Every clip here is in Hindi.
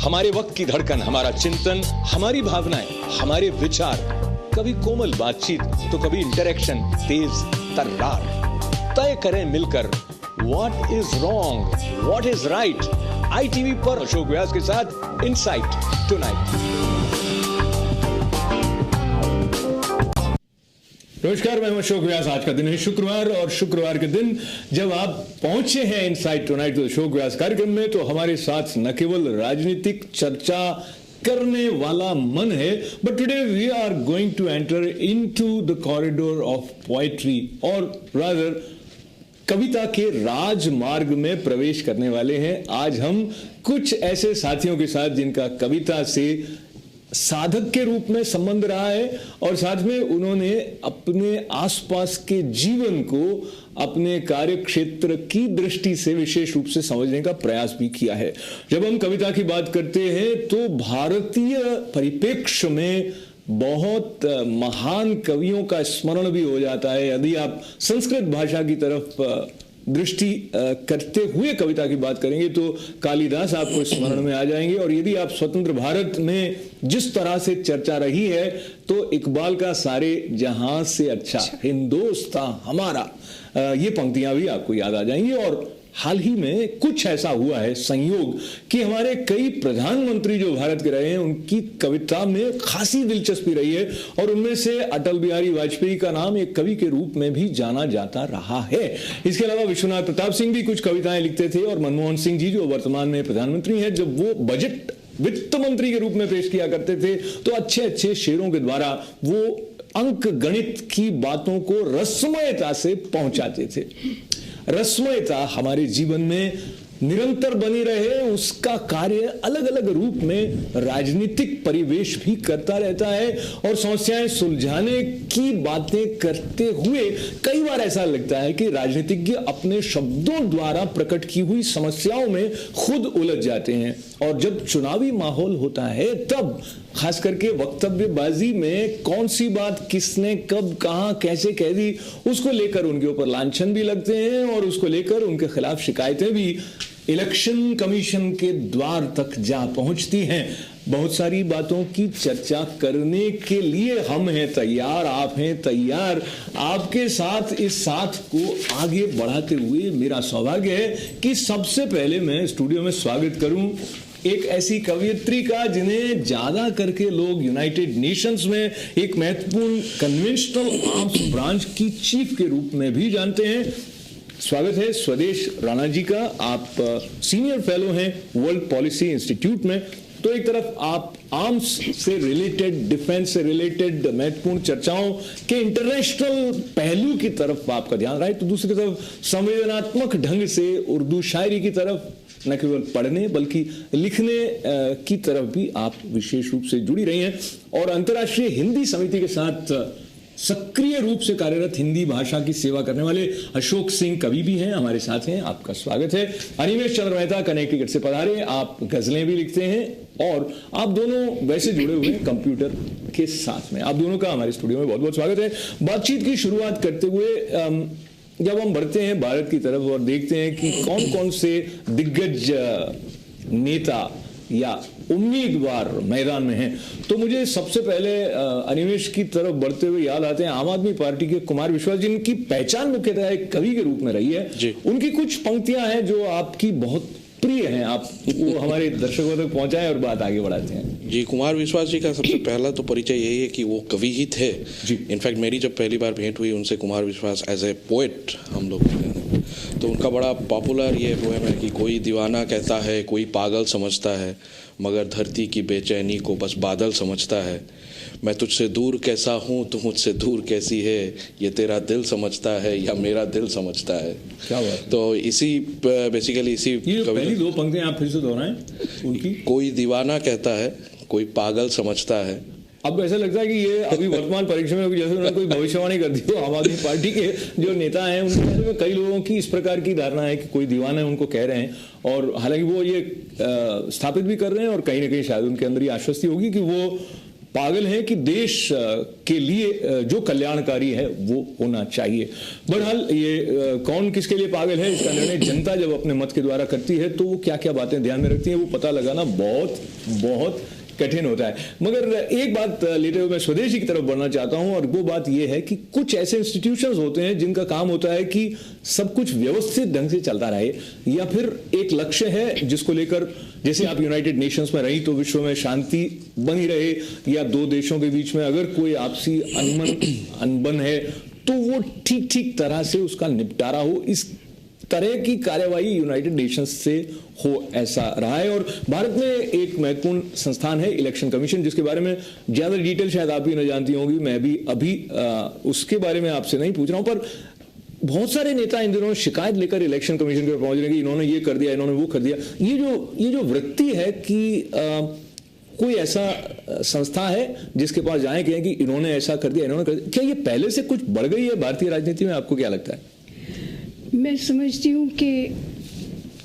हमारे वक्त की धड़कन, हमारा चिंतन, हमारी भावनाएं, हमारे विचार, कभी कोमल बातचीत तो कभी इंटरेक्शन तेज तर्रार। तय करें मिलकर what is wrong, what is right. ITV पर अशोक व्यास के साथ इनसाइट टुनाइट। नमस्कार, मैं अशोक व्यास। आज का दिन है शुक्रवार और शुक्रवार के दिन जब आप पहुंचे हैं इनसाइट टुनाइट तो अशोक व्यास कार्यक्रम में, तो हमारे साथ न केवल राजनीतिक चर्चा करने वाला मन है, but today we are going to enter into the corridor of poetry, और रादर कविता के राजमार्ग में प्रवेश करने वाले हैं। आज हम कुछ ऐसे साथियों के साथ जिनका कविता से साधक के रूप में संबंध रहा है, और साथ में उन्होंने अपने आसपास के जीवन को अपने कार्य क्षेत्र की दृष्टि से विशेष रूप से समझने का प्रयास भी किया है। जब हम कविता की बात करते हैं तो भारतीय परिप्रेक्ष्य में बहुत महान कवियों का स्मरण भी हो जाता है। यदि आप संस्कृत भाषा की तरफ दृष्टि करते हुए कविता की बात करेंगे तो कालिदास आपको स्मरण में आ जाएंगे, और यदि आप स्वतंत्र भारत में जिस तरह से चर्चा रही है तो इकबाल का सारे जहां से अच्छा हिंदुस्तान हमारा, ये पंक्तियां भी आपको याद आ जाएंगी। और हाल ही में कुछ ऐसा हुआ है संयोग कि हमारे कई प्रधानमंत्री जो भारत के रहे हैं उनकी कविता में खासी दिलचस्पी रही है, और उनमें से अटल बिहारी वाजपेयी का नाम एक कवि के रूप में भी जाना जाता रहा है। इसके अलावा विश्वनाथ प्रताप सिंह भी कुछ कविताएं लिखते थे, और मनमोहन सिंह जी जो वर्तमान में प्रधानमंत्री हैं, जब वो बजट वित्त मंत्री के रूप में पेश किया करते थे तो अच्छे अच्छे शेरों के द्वारा वो अंक गणित की बातों को रसमयता से पहुंचाते थे। रसमयता हमारे जीवन में निरंतर बनी रहे, उसका कार्य अलग अलग रूप में राजनीतिक परिवेश भी करता रहता है, और समस्याएं सुलझाने की बातें करते हुए कई बार ऐसा लगता है कि राजनीतिज्ञ अपने शब्दों द्वारा प्रकट की हुई समस्याओं में खुद उलझ जाते हैं। और जब चुनावी माहौल होता है तब खास करके वक्तव्यबाजी में कौन सी बात किसने कब कहां कैसे कह दी, उसको लेकर उनके ऊपर लांछन भी लगते हैं, और उसको लेकर उनके खिलाफ शिकायतें भी इलेक्शन कमीशन के द्वार तक जा पहुंचती हैं। बहुत सारी बातों की चर्चा करने के लिए हम हैं तैयार, आप हैं तैयार। आपके साथ इस साथ को आगे बढ़ाते हुए मेरा सौभाग्य है कि सबसे पहले मैं स्टूडियो में स्वागत करूं एक ऐसी कवयित्री का जिन्हें ज्यादा करके लोग यूनाइटेड नेशंस में एक महत्वपूर्ण कन्वेंशनल आर्म्स ब्रांच की चीफ के रूप में भी जानते हैं। स्वागत है स्वदेश राणा जी का। आप सीनियर फेलो हैं वर्ल्ड पॉलिसी इंस्टीट्यूट में। तो एक तरफ आप आर्म्स से रिलेटेड, डिफेंस से रिलेटेड महत्वपूर्ण चर्चाओं के इंटरनेशनल पहलू की तरफ आपका ध्यान रहा है, तो दूसरी तरफ संवेदनात्मक ढंग से उर्दू शायरी की तरफ न केवल पढ़ने बल्कि लिखने की तरफ भी आप विशेष रूप से जुड़ी रही हैं, और अंतर्राष्ट्रीय हिंदी समिति के साथ सक्रिय रूप से कार्यरत हिंदी भाषा की सेवा करने वाले अशोक सिंह कवि भी हैं, हमारे साथ हैं। आपका स्वागत है। अनिमेश चंद्र मेहता कनेक्टिकट से पधारे। आप गजलें भी लिखते हैं, और आप दोनों वैसे जुड़े हुए हैं कंप्यूटर के साथ में। आप दोनों का हमारे स्टूडियो में बहुत बहुत स्वागत है। बातचीत की शुरुआत करते हुए जब हम बढ़ते हैं भारत की तरफ और देखते हैं कि कौन कौन से दिग्गज नेता या उम्मीदवार मैदान में हैं, तो मुझे सबसे पहले अनिमेश की तरफ बढ़ते हुए याद आते हैं आम आदमी पार्टी के कुमार विश्वास, जिनकी पहचान मुख्यतः एक कवि के रूप में रही है। उनकी कुछ पंक्तियां हैं जो आपकी बहुत प्रिय हैं, आप वो हमारे दर्शकों तक पहुंचाएं और बात आगे बढ़ाते हैं। जी, कुमार विश्वास जी का सबसे पहला तो परिचय यही है कि वो कवि ही थे। इनफैक्ट मेरी जब पहली बार भेंट हुई उनसे कुमार विश्वास एज ए पोएट हम लोग, तो उनका बड़ा पॉपुलर ये पोएम है कि कोई दीवाना कहता है, कोई पागल समझता है, मगर धरती की बेचैनी को बस बादल समझता है। मैं तुझसे दूर कैसा हूँ, तू मुझसे दूर कैसी है, ये तेरा दिल समझता है या मेरा दिल समझता है। क्या बात। तो इसी बेसिकली इसी पहली दो पंक्तियां आप फिर से दोहराएं उनकी। कोई दीवाना कहता है, कोई पागल समझता है। अब ऐसा लगता है कि ये अभी वर्तमान परीक्षा में जैसे उन्होंने कोई भविष्यवाणी कर दी हो। आम आदमी पार्टी के जो नेता हैं उनके बारे में कई लोगों की इस प्रकार की धारणा है कि कोई दीवाना है उनको कह रहे हैं, और हालांकि वो ये स्थापित भी कर रहे हैं, और कहीं ना कहीं शायद उनके अंदर ये आश्वस्ति होगी कि वो पागल हैं कि देश के लिए जो कल्याणकारी है वो होना चाहिए। बहरहाल ये कौन किसके लिए पागल है इसका निर्णय जनता जब अपने मत के द्वारा करती है तो वो क्या क्या बातें ध्यान में रखती है वो पता लगाना बहुत बहुत कठिन होता है। मगर एक बात लेते हुए मैं स्वदेशी की तरफ बढ़ना चाहता हूं और वो बात यह है कि कुछ ऐसे इंस्टीट्यूशंस होते हैं जिनका काम होता है कि सब कुछ व्यवस्थित ढंग से चलता रहे, या फिर एक लक्ष्य है जिसको लेकर, जैसे आप यूनाइटेड नेशंस में रही तो विश्व में शांति बनी रहे, या दो देशों के बीच में अगर कोई आपसी अनबन है तो वो ठीक ठीक तरह से उसका निपटारा हो। इस तरह की कार्यवाही यूनाइटेड नेशंस से हो ऐसा रहा है। और भारत में एक महत्वपूर्ण संस्थान है इलेक्शन कमीशन, जिसके बारे में ज्यादा डिटेल शायद आप ही न जानती होंगी, मैं भी अभी उसके बारे में आपसे नहीं पूछ रहा हूं, पर बहुत सारे नेता इन दिनों शिकायत लेकर इलेक्शन कमीशन पर पहुंच रहे हैं कि इन्होंने ये कर दिया, इन्होंने वो कर दिया। ये जो वृत्ति है कि कोई ऐसा संस्था है जिसके पास जाए कहें कि इन्होंने ऐसा कर दिया, इन्होंने कर दिया, क्या ये पहले से कुछ बढ़ गई है भारतीय राजनीति में? आपको क्या लगता है? मैं समझती हूँ कि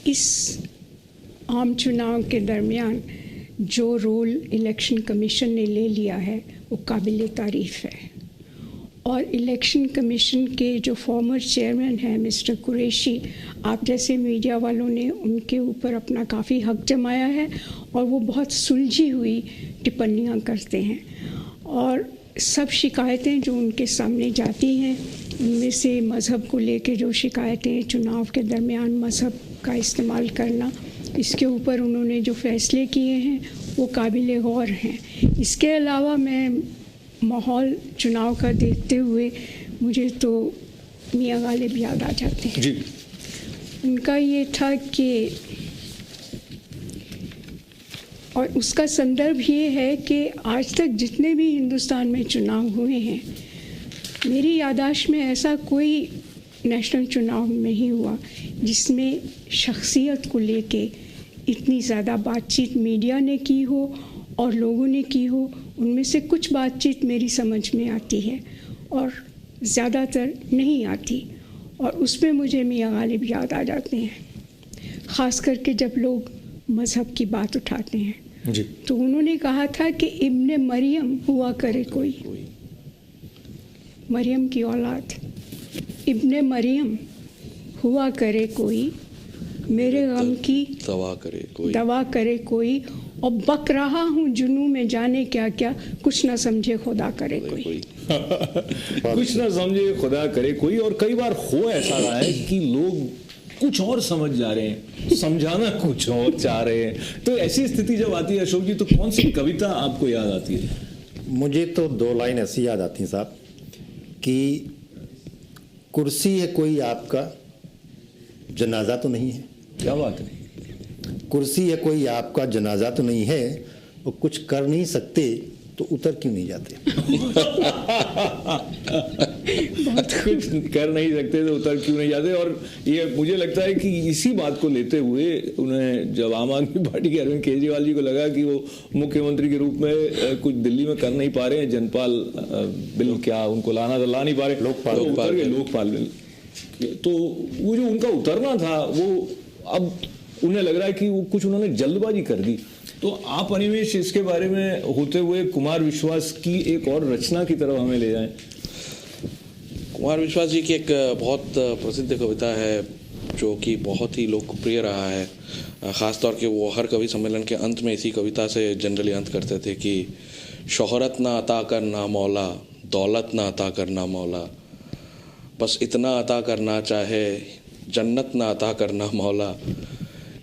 इस आम चुनाव के दरमियान जो रोल इलेक्शन कमीशन ने ले लिया है वो काबिल तारीफ़ है। और इलेक्शन कमीशन के जो फॉर्मर चेयरमैन हैं मिस्टर कुरैशी, आप जैसे मीडिया वालों ने उनके ऊपर अपना काफ़ी हक जमाया है और वो बहुत सुलझी हुई टिप्पणियाँ करते हैं। और सब शिकायतें जो उनके सामने जाती हैं उनमें से मज़हब को लेके जो शिकायतें, चुनाव के दरमियान मज़हब का इस्तेमाल करना, इसके ऊपर उन्होंने जो फैसले किए हैं वो काबिल गौर हैं। इसके अलावा मैं माहौल चुनाव का देखते हुए मुझे तो मियां गालिब याद आ जाते हैं जी। उनका ये था कि, और उसका संदर्भ ये है कि आज तक जितने भी हिंदुस्तान में चुनाव हुए हैं, मेरी याददाश्त में ऐसा कोई नेशनल चुनाव नहीं हुआ जिसमें शख्सियत को लेके इतनी ज़्यादा बातचीत मीडिया ने की हो और लोगों ने की हो। उनमें से कुछ बातचीत मेरी समझ में आती है और ज़्यादातर नहीं आती, और उसमें मुझे मियां गालिब याद आ जाते हैं। ख़ास करके जब लोग मज़हब की बात उठाते हैं जी। तो उन्होंने कहा था कि इब्ने मरियम हुआ करे कोई, मरियम की औलाद, इब्ने मरियम हुआ करे कोई, मेरे गम की दवा करे कोई, और बक रहा हूँ जुनू में जाने क्या क्या, कुछ ना समझे खुदा करे कोई। कुछ ना समझे खुदा करे कोई। और कई बार हो ऐसा रहा है कि लोग कुछ और समझ जा रहे हैं, समझाना कुछ और चाह रहे हैं। तो ऐसी स्थिति जब आती है अशोक जी, तो कौन सी कविता आपको याद आती है? मुझे तो दो लाइन ऐसी याद आती हैं साहब कि कुर्सी है कोई आपका, जनाजा तो नहीं है। क्या बात है? कुर्सी है कोई आपका, जनाजा तो नहीं है, और कुछ कर नहीं सकते तो उतर क्यों नहीं जाते? बहुत कुछ कर नहीं सकते तो उतर क्यों नहीं जाते। और ये मुझे लगता है कि इसी बात को लेते हुए उन्हें, जब आम आदमी पार्टी के अरविंद केजरीवाल जी को लगा कि वो मुख्यमंत्री के रूप में कुछ दिल्ली में कर नहीं पा रहे हैं, जनपाल बिल क्या उनको ला नहीं पा रहे, लोकपाल बिल, तो वो जो उनका उतरना था वो अब उन्हें लग रहा है कि वो कुछ उन्होंने जल्दबाजी कर दी। तो आप अनिमेष इसके बारे में होते हुए कुमार विश्वास की एक और रचना की तरफ हमें ले जाएं। कुमार विश्वास जी की एक बहुत प्रसिद्ध कविता है जो कि बहुत ही लोकप्रिय रहा है। ख़ास तौर के वो हर कवि सम्मेलन के अंत में इसी कविता से जनरली अंत करते थे कि शोहरत ना अता करना मौला, दौलत ना अता करना मौला, बस इतना अता करना चाहे जन्नत ना अता करना मौला,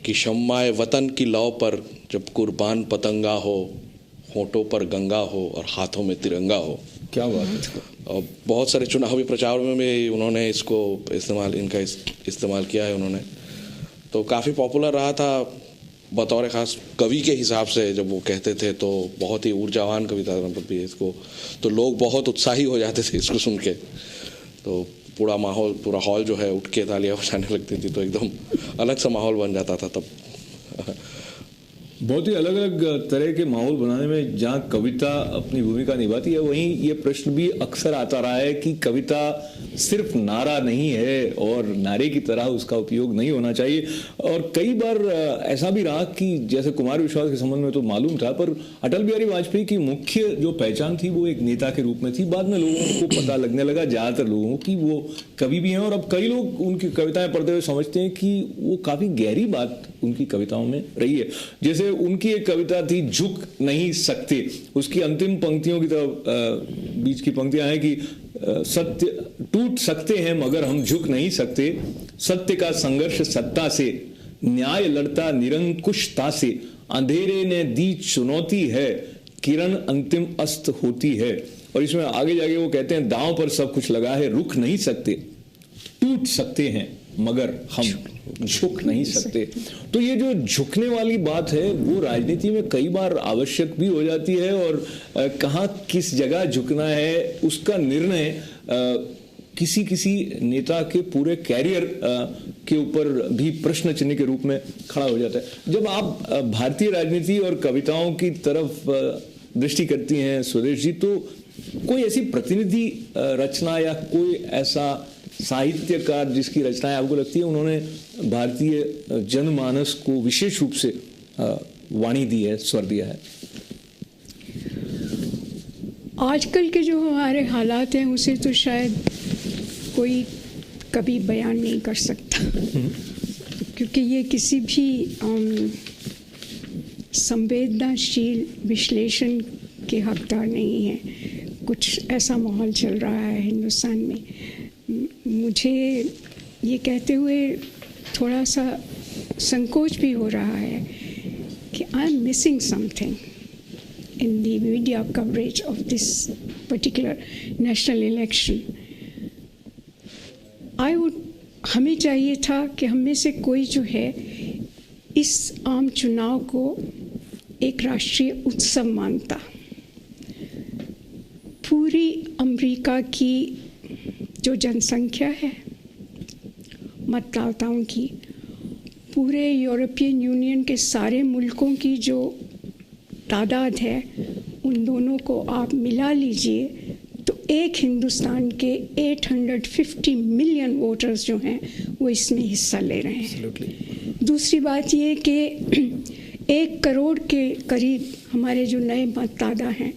कि शम्माए वतन की लौ पर जब कुर्बान पतंगा हो, होठों पर गंगा हो और हाथों में तिरंगा हो। क्या बात है। और बहुत सारे चुनावी प्रचार में भी उन्होंने इसको इस्तेमाल किया है उन्होंने, तो काफ़ी पॉपुलर रहा था बतौर ख़ास कवि के हिसाब से। जब वो कहते थे तो बहुत ही ऊर्जावान कविता भी है इसको, तो लोग बहुत उत्साही हो जाते थे इसको सुन के, तो पूरा हॉल जो है उठ के तालियां बजाने लगती थी, तो एकदम अलग सा माहौल बन जाता था तब। बहुत ही अलग अलग तरह के माहौल बनाने में जहाँ कविता अपनी भूमिका निभाती है, वहीं ये प्रश्न भी अक्सर आता रहा है कि कविता सिर्फ नारा नहीं है और नारे की तरह उसका उपयोग नहीं होना चाहिए। और कई बार ऐसा भी रहा कि जैसे कुमार विश्वास के संबंध में तो मालूम था, पर अटल बिहारी वाजपेयी की मुख्य जो पहचान थी वो एक नेता के रूप में थी। बाद में लोगों को पता लगने लगा, ज़्यादातर लोगों की, वो कवि भी हैं। और अब कई लोग उनकी कविताएं पढ़ते हुए समझते हैं कि वो काफ़ी गहरी बात उनकी कविताओं में रही है। जैसे उनकी एक कविता थी झुक नहीं सकते, उसकी अंतिम पंक्तियों की तरफ बीच की पंक्तियां हैं कि सत्य टूट सकते हैं मगर हम झुक नहीं सकते, सत्य का संघर्ष सत्ता से, न्याय लड़ता निरंकुशता से, अंधेरे ने दी चुनौती है, किरण अंतिम अस्त होती है। और इसमें आगे जाके वो कहते हैं दांव पर सब कुछ लगा है, रुक नहीं सकते, टूट सकते हैं मगर हम झुक नहीं सकते। तो ये जो झुकने वाली बात है वो राजनीति में कई बार आवश्यक भी हो जाती है, और कहाँ किस जगह झुकना है उसका निर्णय किसी नेता के पूरे कैरियर के ऊपर भी प्रश्न चिन्ह के रूप में खड़ा हो जाता है। जब आप भारतीय राजनीति और कविताओं की तरफ दृष्टि करती हैं सुरेश जी, तो कोई ऐसी प्रतिनिधि रचना या कोई ऐसा साहित्यकार जिसकी रचनाएं आपको लगती है उन्होंने भारतीय जनमानस को विशेष रूप से वाणी दी है, स्वर दिया है? आजकल के जो हमारे हालात हैं उसे तो शायद कोई कभी बयान नहीं कर सकता, क्योंकि ये किसी भी संवेदनशील विश्लेषण के हकदार नहीं है। कुछ ऐसा माहौल चल रहा है हिंदुस्तान में। मुझे ये कहते हुए थोड़ा सा संकोच भी हो रहा है कि I am missing something in the media coverage of this particular national election. हमें चाहिए था कि हम में से कोई जो है इस आम चुनाव को एक राष्ट्रीय उत्सव मानता। पूरी अमेरिका की जो जनसंख्या है मतदाताओं की, पूरे यूरोपियन यूनियन के सारे मुल्कों की जो तादाद है, उन दोनों को आप मिला लीजिए तो एक हिंदुस्तान के 850 मिलियन वोटर्स जो हैं वो इसमें हिस्सा ले रहे हैं। दूसरी बात ये कि 1 करोड़ के करीब हमारे जो नए मतदाता हैं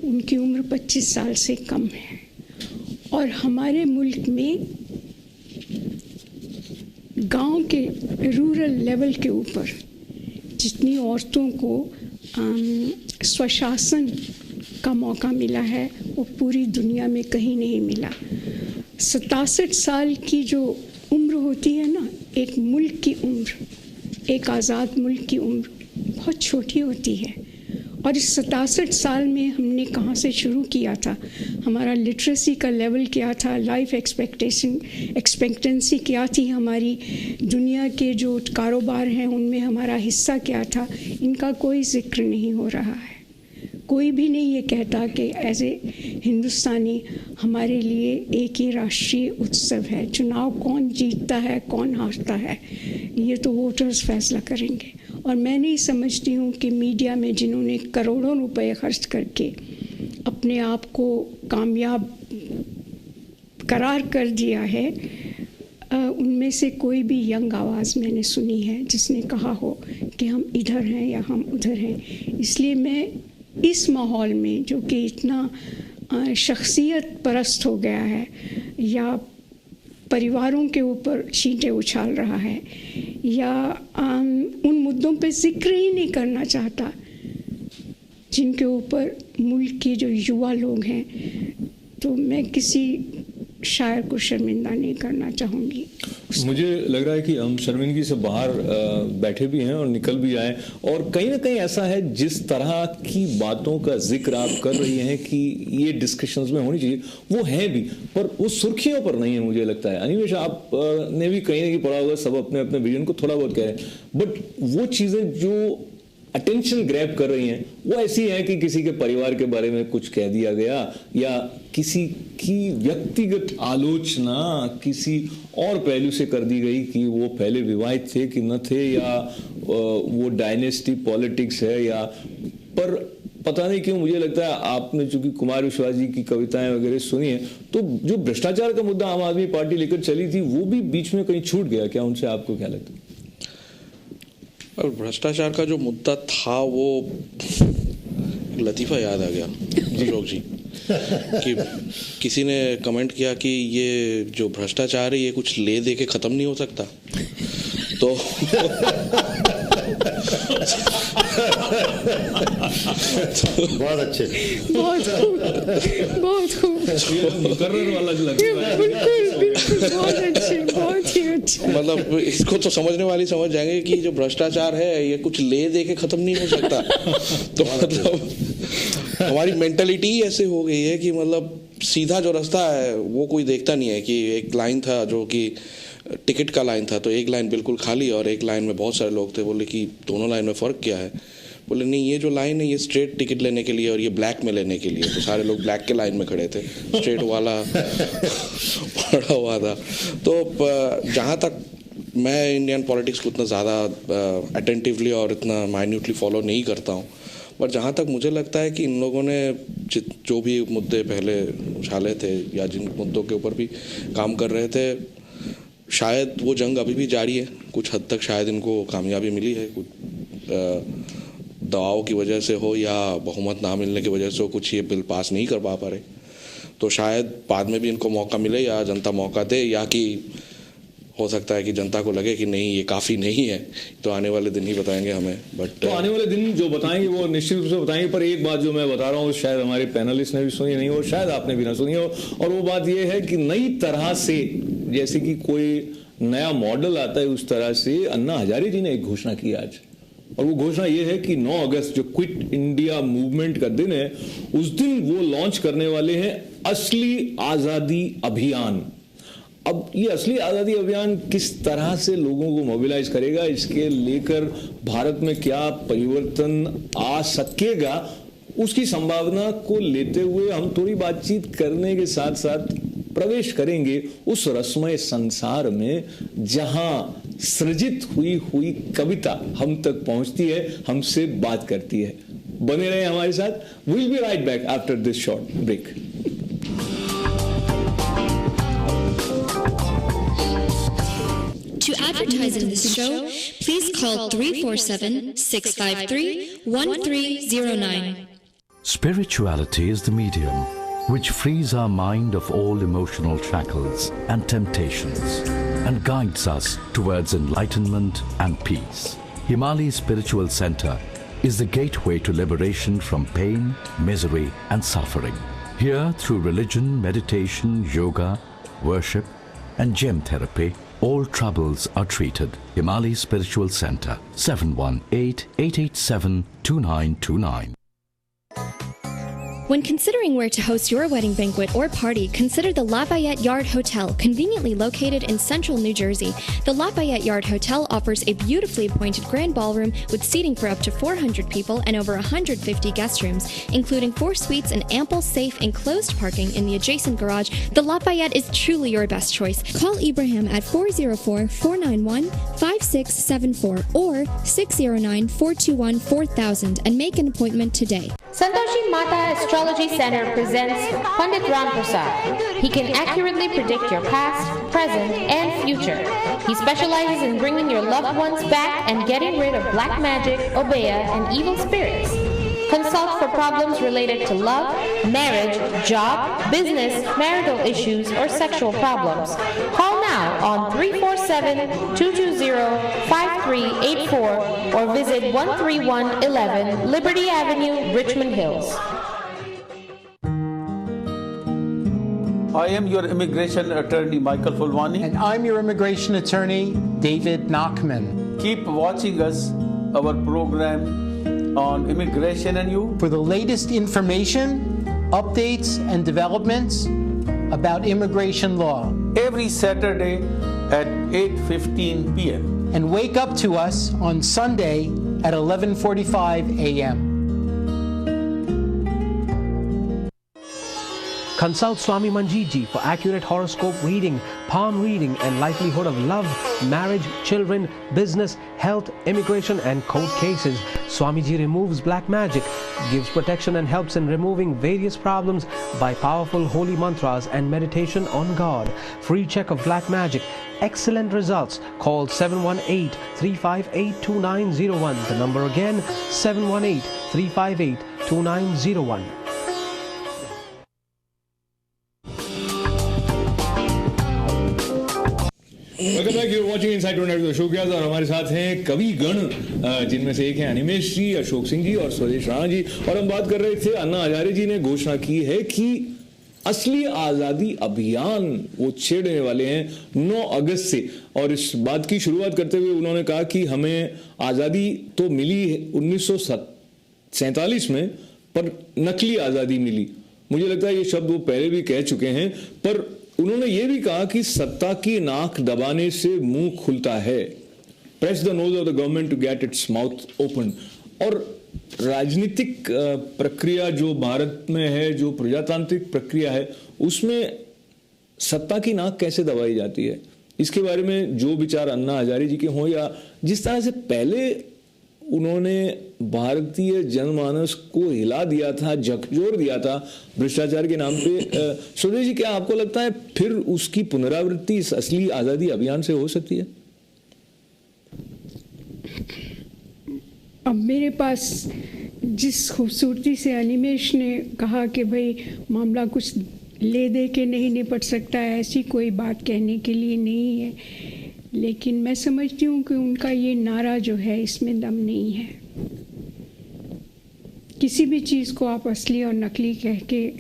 उनकी उम्र 25 साल से कम है। और हमारे मुल्क में गांव के रूरल लेवल के ऊपर जितनी औरतों को स्वशासन का मौका मिला है वो पूरी दुनिया में कहीं नहीं मिला। 67 साल की जो उम्र होती है ना, एक मुल्क की उम्र, एक आज़ाद मुल्क की उम्र बहुत छोटी होती है। और इस 67 साल में हमने कहाँ से शुरू किया था, हमारा लिटरेसी का लेवल क्या था, लाइफ एक्सपेक्टेंसी क्या थी, हमारी दुनिया के जो कारोबार हैं उनमें हमारा हिस्सा क्या था, इनका कोई जिक्र नहीं हो रहा है। कोई भी नहीं ये कहता कि एज ए हिंदुस्तानी हमारे लिए एक ही राष्ट्रीय उत्सव है। चुनाव कौन जीतता है कौन हारता है ये तो वोटर्स फैसला करेंगे। और मैं नहीं समझती हूँ कि मीडिया में जिन्होंने करोड़ों रुपए खर्च करके अपने आप को कामयाब करार कर दिया है, उनमें से कोई भी यंग आवाज़ मैंने सुनी है जिसने कहा हो कि हम इधर हैं या हम उधर हैं। इसलिए मैं इस माहौल में जो कि इतना शख्सियत परस्त हो गया है या परिवारों के ऊपर छींटे उछाल रहा है या उन मुद्दों पे जिक्र ही नहीं करना चाहता जिनके ऊपर मुल्क के जो युवा लोग हैं, तो मैं किसी शायर को शर्मिंदा नहीं करना चाहूँगी। मुझे लग रहा है कि हम शर्मिंदगी से बाहर बैठे भी हैं और निकल भी आए, और कहीं ना कहीं ऐसा है जिस तरह की बातों का जिक्र आप कर रही हैं कि ये डिस्कशंस में होनी चाहिए, वो है भी, पर वो सुर्खियों पर नहीं है। मुझे लगता है अनिमेश आप ने भी कहीं ना कहीं पढ़ा होगा, सब अपने अपने विजन को थोड़ा बहुत कह रहे हैं, बट वो चीज़ें जो अटेंशन ग्रैब कर रही हैं वो ऐसी हैं कि किसी के परिवार के बारे में कुछ कह दिया गया या किसी की व्यक्तिगत आलोचना किसी और पहलू से कर दी गई कि वो पहले विवाहित थे कि न थे, या वो डायनेस्टी पॉलिटिक्स है, या पर पता नहीं क्यों मुझे लगता है आपने चूंकि कुमार विश्वास जी की कविताएं वगैरह सुनी है, तो जो भ्रष्टाचार का मुद्दा आम आदमी पार्टी लेकर चली थी वो भी बीच में कहीं छूट गया क्या उनसे, आपको क्या लगता है? और भ्रष्टाचार का जो मुद्दा था वो लतीफ़ा याद आ गया अशोक जी कि किसी ने कमेंट किया कि ये जो भ्रष्टाचार है ये कुछ ले दे के ख़त्म नहीं हो सकता, तो बहुत अच्छे, बहुत खूब, बहुत खूब, मुकर्रर वाला जो लगता है। बिल्कुल बिल्कुल, बहुत अच्छे, बहुत ही अच्छे। मतलब इसको तो समझने वाले समझ जाएंगे कि जो भ्रष्टाचार है ये कुछ ले दे के ख़त्म नहीं हो सकता। तो मतलब हमारी मेंटालिटी ही ऐसे हो गई है कि मतलब सीधा जो रास्ता है वो कोई देखता नहीं है। कि एक लाइन था जो कि टिकट का लाइन था, तो एक लाइन बिल्कुल खाली और एक लाइन में बहुत सारे लोग थे। बोले कि दोनों लाइन में फ़र्क क्या है? बोले नहीं, ये जो लाइन है ये स्ट्रेट टिकट लेने के लिए और ये ब्लैक में लेने के लिए। तो सारे लोग ब्लैक के लाइन में खड़े थे, स्ट्रेट वाला पड़ा हुआ था। तो जहाँ तक मैं इंडियन पॉलिटिक्स को इतना ज़्यादा अटेंटिवली और इतना माइन्यूटली फॉलो नहीं करता हूँ, पर जहाँ तक मुझे लगता है कि इन लोगों ने जो भी मुद्दे पहले उछाले थे या जिन मुद्दों के ऊपर भी काम कर रहे थे, शायद वो जंग अभी भी जारी है। कुछ हद तक शायद इनको कामयाबी मिली है, कुछ दबाव की वजह से हो या बहुमत ना मिलने की वजह से हो, कुछ ये बिल पास नहीं कर पा रहे। तो शायद बाद में भी इनको मौका मिले या जनता मौका दे, या कि हो सकता है कि जनता को लगे कि नहीं ये काफ़ी नहीं है। तो आने वाले दिन ही बताएंगे हमें। बट तो आने वाले दिन जो बताएंगे वो निश्चित रूप से बताएंगे। पर एक बात जो मैं बता रहा हूँ शायद हमारे पैनलिस्ट ने भी सुनी नहीं हो, शायद आपने भी ना सुनी हो, और वो बात ये है कि नई तरह से जैसे कि कोई नया मॉडल आता है उस तरह से अन्ना हजारे जी ने एक घोषणा की आज, और वो घोषणा ये है कि 9 अगस्त जो क्विट इंडिया मूवमेंट का दिन है, उस दिन वो लॉन्च करने वाले हैं असली आज़ादी अभियान। अब ये असली आज़ादी अभियान किस तरह से लोगों को मोबिलाइज करेगा, इसके लेकर भारत में क्या परिवर्तन आ सकेगा, उसकी संभावना को लेते हुए हम थोड़ी बातचीत करने के साथ साथ प्रवेश करेंगे उस रसमय संसार में जहां सृजित हुई कविता हम तक पहुंचती है, हमसे बात करती है। बने रहे हमारे साथ। Will be right back after this short break. To advertise in this show, please call 347-653-1309. Spirituality is the medium which frees our mind of all emotional shackles and temptations and guides us towards enlightenment and peace. Himali Spiritual Center is the gateway to liberation from pain, misery and suffering. Here, through religion, meditation, yoga, worship and gem therapy, all troubles are treated. Himali Spiritual Center, 718-887-2929. When considering where to host your wedding banquet or party, consider the Lafayette Yard Hotel, conveniently located in central New Jersey. The Lafayette Yard Hotel offers a beautifully appointed grand ballroom with seating for up to 400 people and over 150 guest rooms, including 4 suites and ample, safe, enclosed parking in the adjacent garage. The Lafayette is truly your best choice. Call Ibrahim at 404-491-5674 or 609-421-4000 and make an appointment today. Santoshi Mata Astrology Center presents Pandit Ram Prasad. He can accurately predict your past, present, and future. He specializes in bringing your loved ones back and getting rid of black magic, obeah, and evil spirits. Consult for problems related to love, marriage, job, business, marital issues, or sexual problems. Call now on 347-220-5384 or visit 13111 Liberty Avenue, Richmond Hills. I am your immigration attorney, Michael Fulwani. And I'm your immigration attorney, David Nachman. Keep watching us, our program on immigration and you. For the latest information, updates, and developments about immigration law. Every Saturday at 8:15 p.m. And wake up to us on Sunday at 11:45 a.m. Consult Swami Manjeet Ji for accurate horoscope reading, palm reading and likelihood of love, marriage, children, business, health, immigration and court cases. Swamiji removes black magic, gives protection and helps in removing various problems by powerful holy mantras and meditation on God. Free check of black magic. Excellent results. Call 718-358-2901. The number again, 718-358-2901. Welcome back, you are watching inside tonight with Ashok Vyas और हमारे साथ हैं कवि गण, जिनमें से एक हैं अनिमेश जी, अशोक सिंह जी और स्वदेश राणा जी। और हम बात कर रहे थे, अन्ना हजारे जी ने घोषणा की है कि असली आज़ादी अभियान वो छेड़ने वाले हैं 9 अगस्त से। और इस बात की शुरुआत करते हुए उन्होंने कहा कि हमें आज़ादी तो मिली 1947 में, पर नकली आज़ादी मिली। मुझे लगता है ये शब्द वो पहले भी कह चुके हैं, पर उन्होंने ये भी कहा कि सत्ता की नाक दबाने से मुंह खुलता है। Press the nose of the government to get its mouth open. और राजनीतिक प्रक्रिया जो भारत में है, जो प्रजातांत्रिक प्रक्रिया है, उसमें सत्ता की नाक कैसे दबाई जाती है, इसके बारे में जो विचार अन्ना हजारे जी के हों या जिस तरह से पहले उन्होंने भारतीय जनमानस को हिला दिया था, झकझोर दिया था भ्रष्टाचार के नाम पे, स्वदेश जी क्या आपको लगता है फिर उसकी पुनरावृत्ति इस असली आज़ादी अभियान से हो सकती है? अब मेरे पास जिस खूबसूरती से अनिमेश ने कहा कि भाई मामला कुछ ले दे के नहीं निपट सकता है, ऐसी कोई बात कहने के लिए नहीं है, लेकिन मैं समझती हूँ कि उनका ये नारा जो है इसमें दम नहीं है। किसी भी चीज़ को आप असली और नकली कह के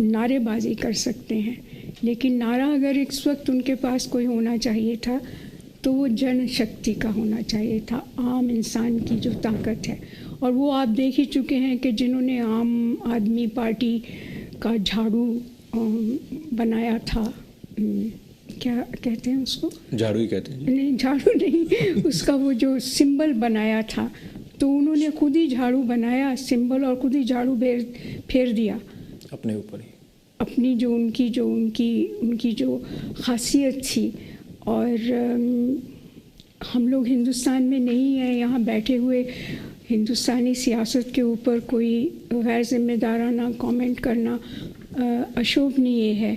नारेबाजी कर सकते हैं, लेकिन नारा अगर इस वक्त उनके पास कोई होना चाहिए था तो वो जनशक्ति का होना चाहिए था, आम इंसान की जो ताकत है। और वो आप देख ही चुके हैं कि जिन्होंने आम आदमी पार्टी का झाड़ू बनाया था, क्या कहते हैं उसको, झाड़ू ही कहते हैं? नहीं, झाड़ू नहीं, उसका वो जो सिंबल बनाया था, तो उन्होंने खुद ही झाड़ू बनाया सिंबल और खुद ही झाड़ू फेर दिया अपने ऊपर ही, अपनी जो उनकी जो खासियत थी। और हम लोग हिंदुस्तान में नहीं हैं, यहाँ बैठे हुए हिंदुस्तानी सियासत के ऊपर कोई गैर जिम्मेदाराना कमेंट करना अशोभनीय है।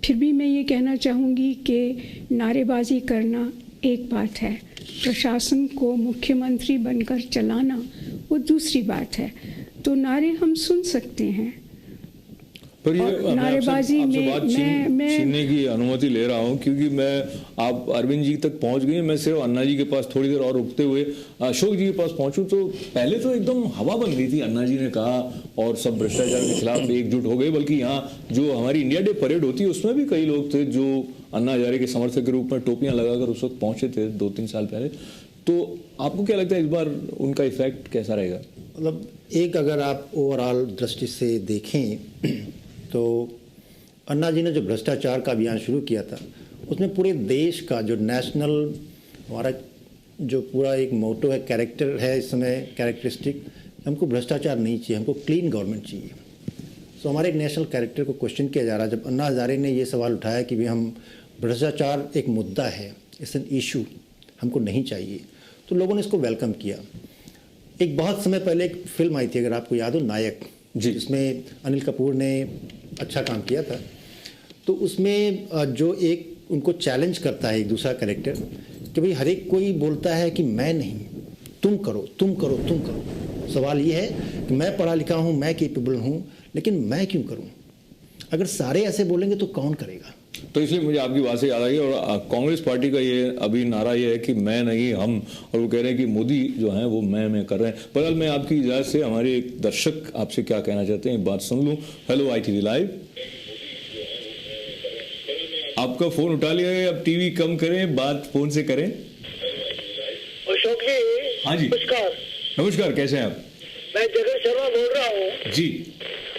फिर भी मैं ये कहना चाहूँगी कि नारेबाजी करना एक बात है, प्रशासन को मुख्यमंत्री बनकर चलाना वो दूसरी बात है। तो नारे हम सुन सकते हैं, पर ये नारेबाजी में बात छीनने की अनुमति ले रहा हूं, क्योंकि आप अरविंद जी तक पहुंच गए, मैं सिर्फ अन्ना जी के पास थोड़ी देर और रुकते हुए अशोक जी के पास पहुंचूं। तो पहले तो एकदम हवा बन गई थी, अन्ना जी ने कहा और सब भ्रष्टाचार के खिलाफ एकजुट हो गए, बल्कि यहाँ जो हमारी इंडिया डे परेड होती है उसमें भी कई लोग थे जो अन्ना हजारे के समर्थक के रूप में टोपियां लगाकर उस वक्त पहुंचे थे 2-3 साल पहले। तो आपको क्या लगता है इस बार उनका इफेक्ट कैसा रहेगा? मतलब एक अगर आप ओवरऑल दृष्टि से देखें तो अन्ना जी ने जो भ्रष्टाचार का अभियान शुरू किया था उसमें पूरे देश का जो नेशनल हमारा जो पूरा एक मोटो है, कैरेक्टर है इस समय, कैरेक्टरिस्टिक, हमको भ्रष्टाचार नहीं चाहिए, हमको क्लीन गवर्नमेंट चाहिए। तो हमारे एक नेशनल कैरेक्टर को क्वेश्चन किया जा रहा है। जब अन्ना हजारे ने ये सवाल उठाया कि भाई हम भ्रष्टाचार एक मुद्दा है, इट्स एन इशू, हमको नहीं चाहिए, तो लोगों ने इसको वेलकम किया। एक बहुत समय पहले एक फिल्म आई थी, अगर आपको याद हो, नायक जी, जिसमें अनिल कपूर ने अच्छा काम किया था। तो उसमें जो एक उनको चैलेंज करता है एक दूसरा कैरेक्टर कि भाई हर एक कोई बोलता है कि मैं नहीं, तुम करो तुम करो तुम करो। सवाल ये है कि मैं पढ़ा लिखा हूँ, मैं कैपेबल हूँ, लेकिन मैं क्यों करूँ? अगर सारे ऐसे बोलेंगे तो कौन करेगा? तो इसलिए मुझे आपकी बात से याद आ गई। और कांग्रेस पार्टी का ये अभी नारा ये है कि मैं नहीं हम, और वो कह रहे हैं कि मोदी जो है वो मैं कर रहे हैं। बहरहाल मैं आपकी इजाज़त से हमारे एक दर्शक आपसे क्या कहना चाहते हैं बात सुन लूँ। हेलो ITV लाइव, आपका फोन उठा लिया है, अब टीवी कम करें, बात फोन से करें। अशोक जी, हाँ जी, नमस्कार, कैसे हैं आप? मैं जगन शर्मा बोल रहा हूँ जी।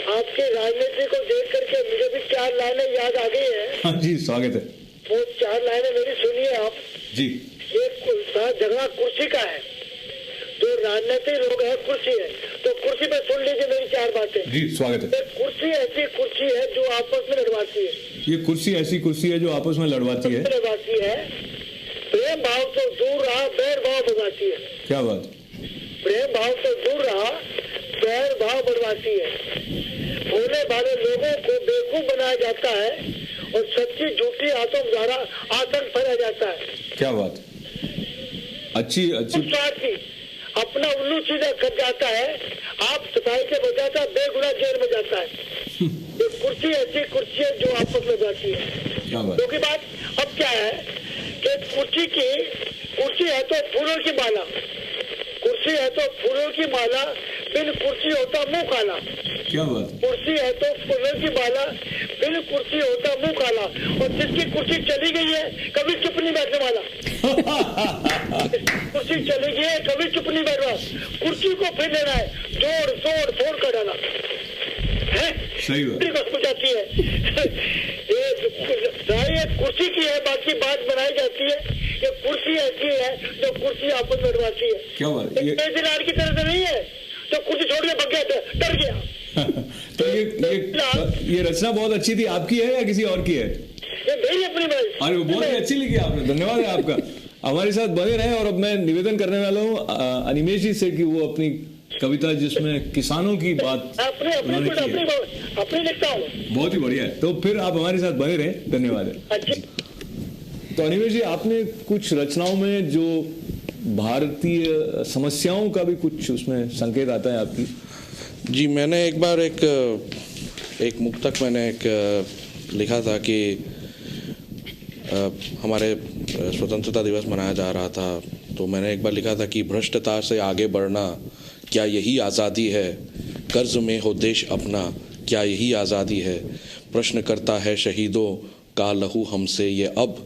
आपके राजनीति को देख करके मुझे भी 4 लाइनें याद आ गई है। हाँ जी, स्वागत है। वो 4 लाइनें मेरी सुनिए आप जी। एक झगड़ा कुर्सी का है, जो राजनीतिक लोग हैं कुर्सी है, तो कुर्सी पे सुन लीजिए मेरी 4 बातें। जी स्वागत है। कुर्सी ऐसी कुर्सी है जो आपस में लड़वाती है। ये कुर्सी ऐसी कुर्सी है जो आपस में लड़वाती है। प्रेम भाव तो दूर रहा, बैर भाव बढ़वाती है। क्या बात? प्रेम भाव तो दूर रहा, बैर भाव बढ़वाती है। होने वाले लोगों को बेवकूफ बनाया जाता है और सच्ची झूठी आतंक द्वारा आतंक फैलाया जाता है। क्या बात? अच्छी अपना उल्लू सीधा कर जाता है, आप सफाई के बजाता बेगुनाह जेल में जाता है। ये कुर्सी ऐसी कुर्सी है जो आपस में जाती है। क्योंकि बात अब क्या है कि कुर्सी है तो फूलों की माला, कुर्सी है तो फूलों की माला, बिन कुर्सी होता मुंह काला। क्या बात? कुर्सी है तो फूलों की माला, बिन कुर्सी होता मुंह काला। और जिसकी कुर्सी चली गई है कभी चुप नहीं बैठने वाला। कुर्सी चली गई है कभी चुप नहीं बैठ रहा, कुर्सी को फिर लेना है, जोड़ तोड़ फोड़ कर डाला है। सही बात जाती है। ये कुर्सी की है, बाकी बात बनाई जाती है। ये कुर्सी ऐसी है जो कुर्सी आपस में लड़वाती है। क्या बात? केजरीवाल की तरह से नहीं है तो कुर्सी छोड़ के भग गया, डर गया। तो ये रचना बहुत अच्छी थी, आपकी है या किसी और की है? ये मेरी अपनी बात। अरे बहुत ही अच्छी लिखी आपने, धन्यवाद है आपका। हमारे साथ बने रहे। और अब मैं निवेदन करने वाला हूँ अनिमेश जी से कि वो अपनी कविता जिसमें किसानों की बात अपनी लिखता हूँ, बहुत ही बढ़िया है। तो फिर आप हमारे साथ बने रहे, धन्यवाद है। तो अनिमेश जी, आपने कुछ रचनाओं में जो भारतीय समस्याओं का भी कुछ उसमें संकेत आता है आपकी? जी, मैंने एक बार एक मुक्तक मैंने लिखा था कि हमारे स्वतंत्रता दिवस मनाया जा रहा था, तो मैंने एक बार लिखा था कि भ्रष्टता से आगे बढ़ना क्या यही आज़ादी है, कर्ज में हो देश अपना क्या यही आज़ादी है, प्रश्न करता है शहीदों का लहू हमसे ये अब,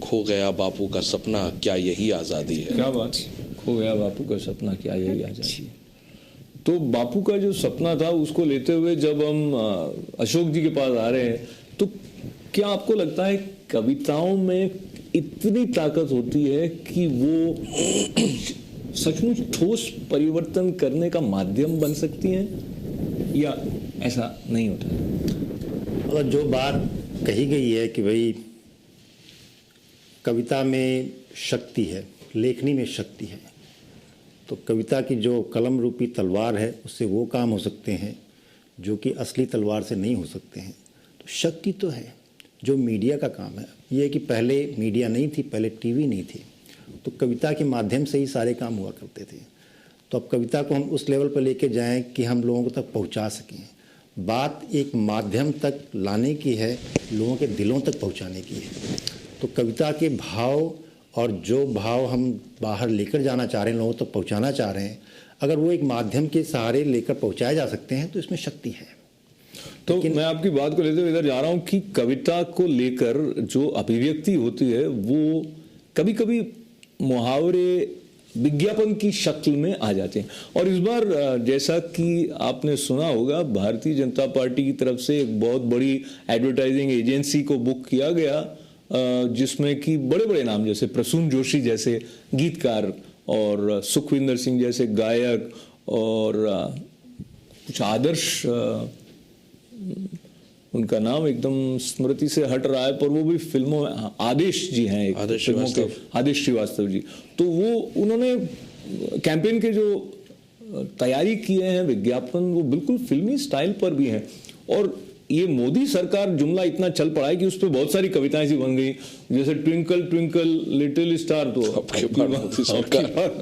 खो गया बापू का सपना क्या यही आज़ादी है। क्या बात, खो गया बापू का सपना क्या यही आज़ादी है। तो बापू का जो सपना था उसको लेते हुए जब हम अशोक जी के पास आ रहे हैं, तो क्या आपको लगता है कविताओं में इतनी ताकत होती है कि वो सचमुच ठोस परिवर्तन करने का माध्यम बन सकती हैं, या ऐसा नहीं होता? मतलब जो बात कही गई है कि भाई कविता में शक्ति है, लेखनी में शक्ति है, तो कविता की जो कलम रूपी तलवार है उससे वो काम हो सकते हैं जो कि असली तलवार से नहीं हो सकते हैं। तो शक्ति तो है। जो मीडिया का काम है ये है कि पहले मीडिया नहीं थी, पहले टीवी नहीं थी, तो कविता के माध्यम से ही सारे काम हुआ करते थे। तो अब कविता को हम उस लेवल पर लेके जाएं कि हम लोगों को तक पहुंचा सकें। बात एक माध्यम तक लाने की है, लोगों के दिलों तक पहुंचाने की है। तो कविता के भाव और जो भाव हम बाहर लेकर जाना चाह रहे हैं, लोगों तक पहुंचाना चाह रहे हैं, अगर वो एक माध्यम के सहारे लेकर पहुंचाए जा सकते हैं तो इसमें शक्ति है। तो मैं आपकी बात को लेते हुए इधर जा रहा हूं कि कविता को लेकर जो अभिव्यक्ति होती है वो कभी कभी मुहावरे, विज्ञापन की शक्ल में आ जाते हैं। और इस बार जैसा कि आपने सुना होगा, भारतीय जनता पार्टी की तरफ से एक बहुत बड़ी एडवर्टाइजिंग एजेंसी को बुक किया गया, जिसमें कि बड़े बड़े नाम जैसे प्रसून जोशी जैसे गीतकार और सुखविंदर सिंह जैसे गायक और कुछ आदर्श, उनका नाम एकदम स्मृति से हट रहा है, पर वो भी फिल्मों में आदेश जी हैं, आदेश श्रीवास्तव जी। तो वो उन्होंने कैंपेन के जो तैयारी किए हैं विज्ञापन, वो बिल्कुल फिल्मी स्टाइल पर भी हैं। और ये मोदी सरकार जुमला इतना चल पड़ा है कि उस पर बहुत सारी कविताएं सी बन गई, जैसे ट्विंकल ट्विंकल लिटिल स्टार, तो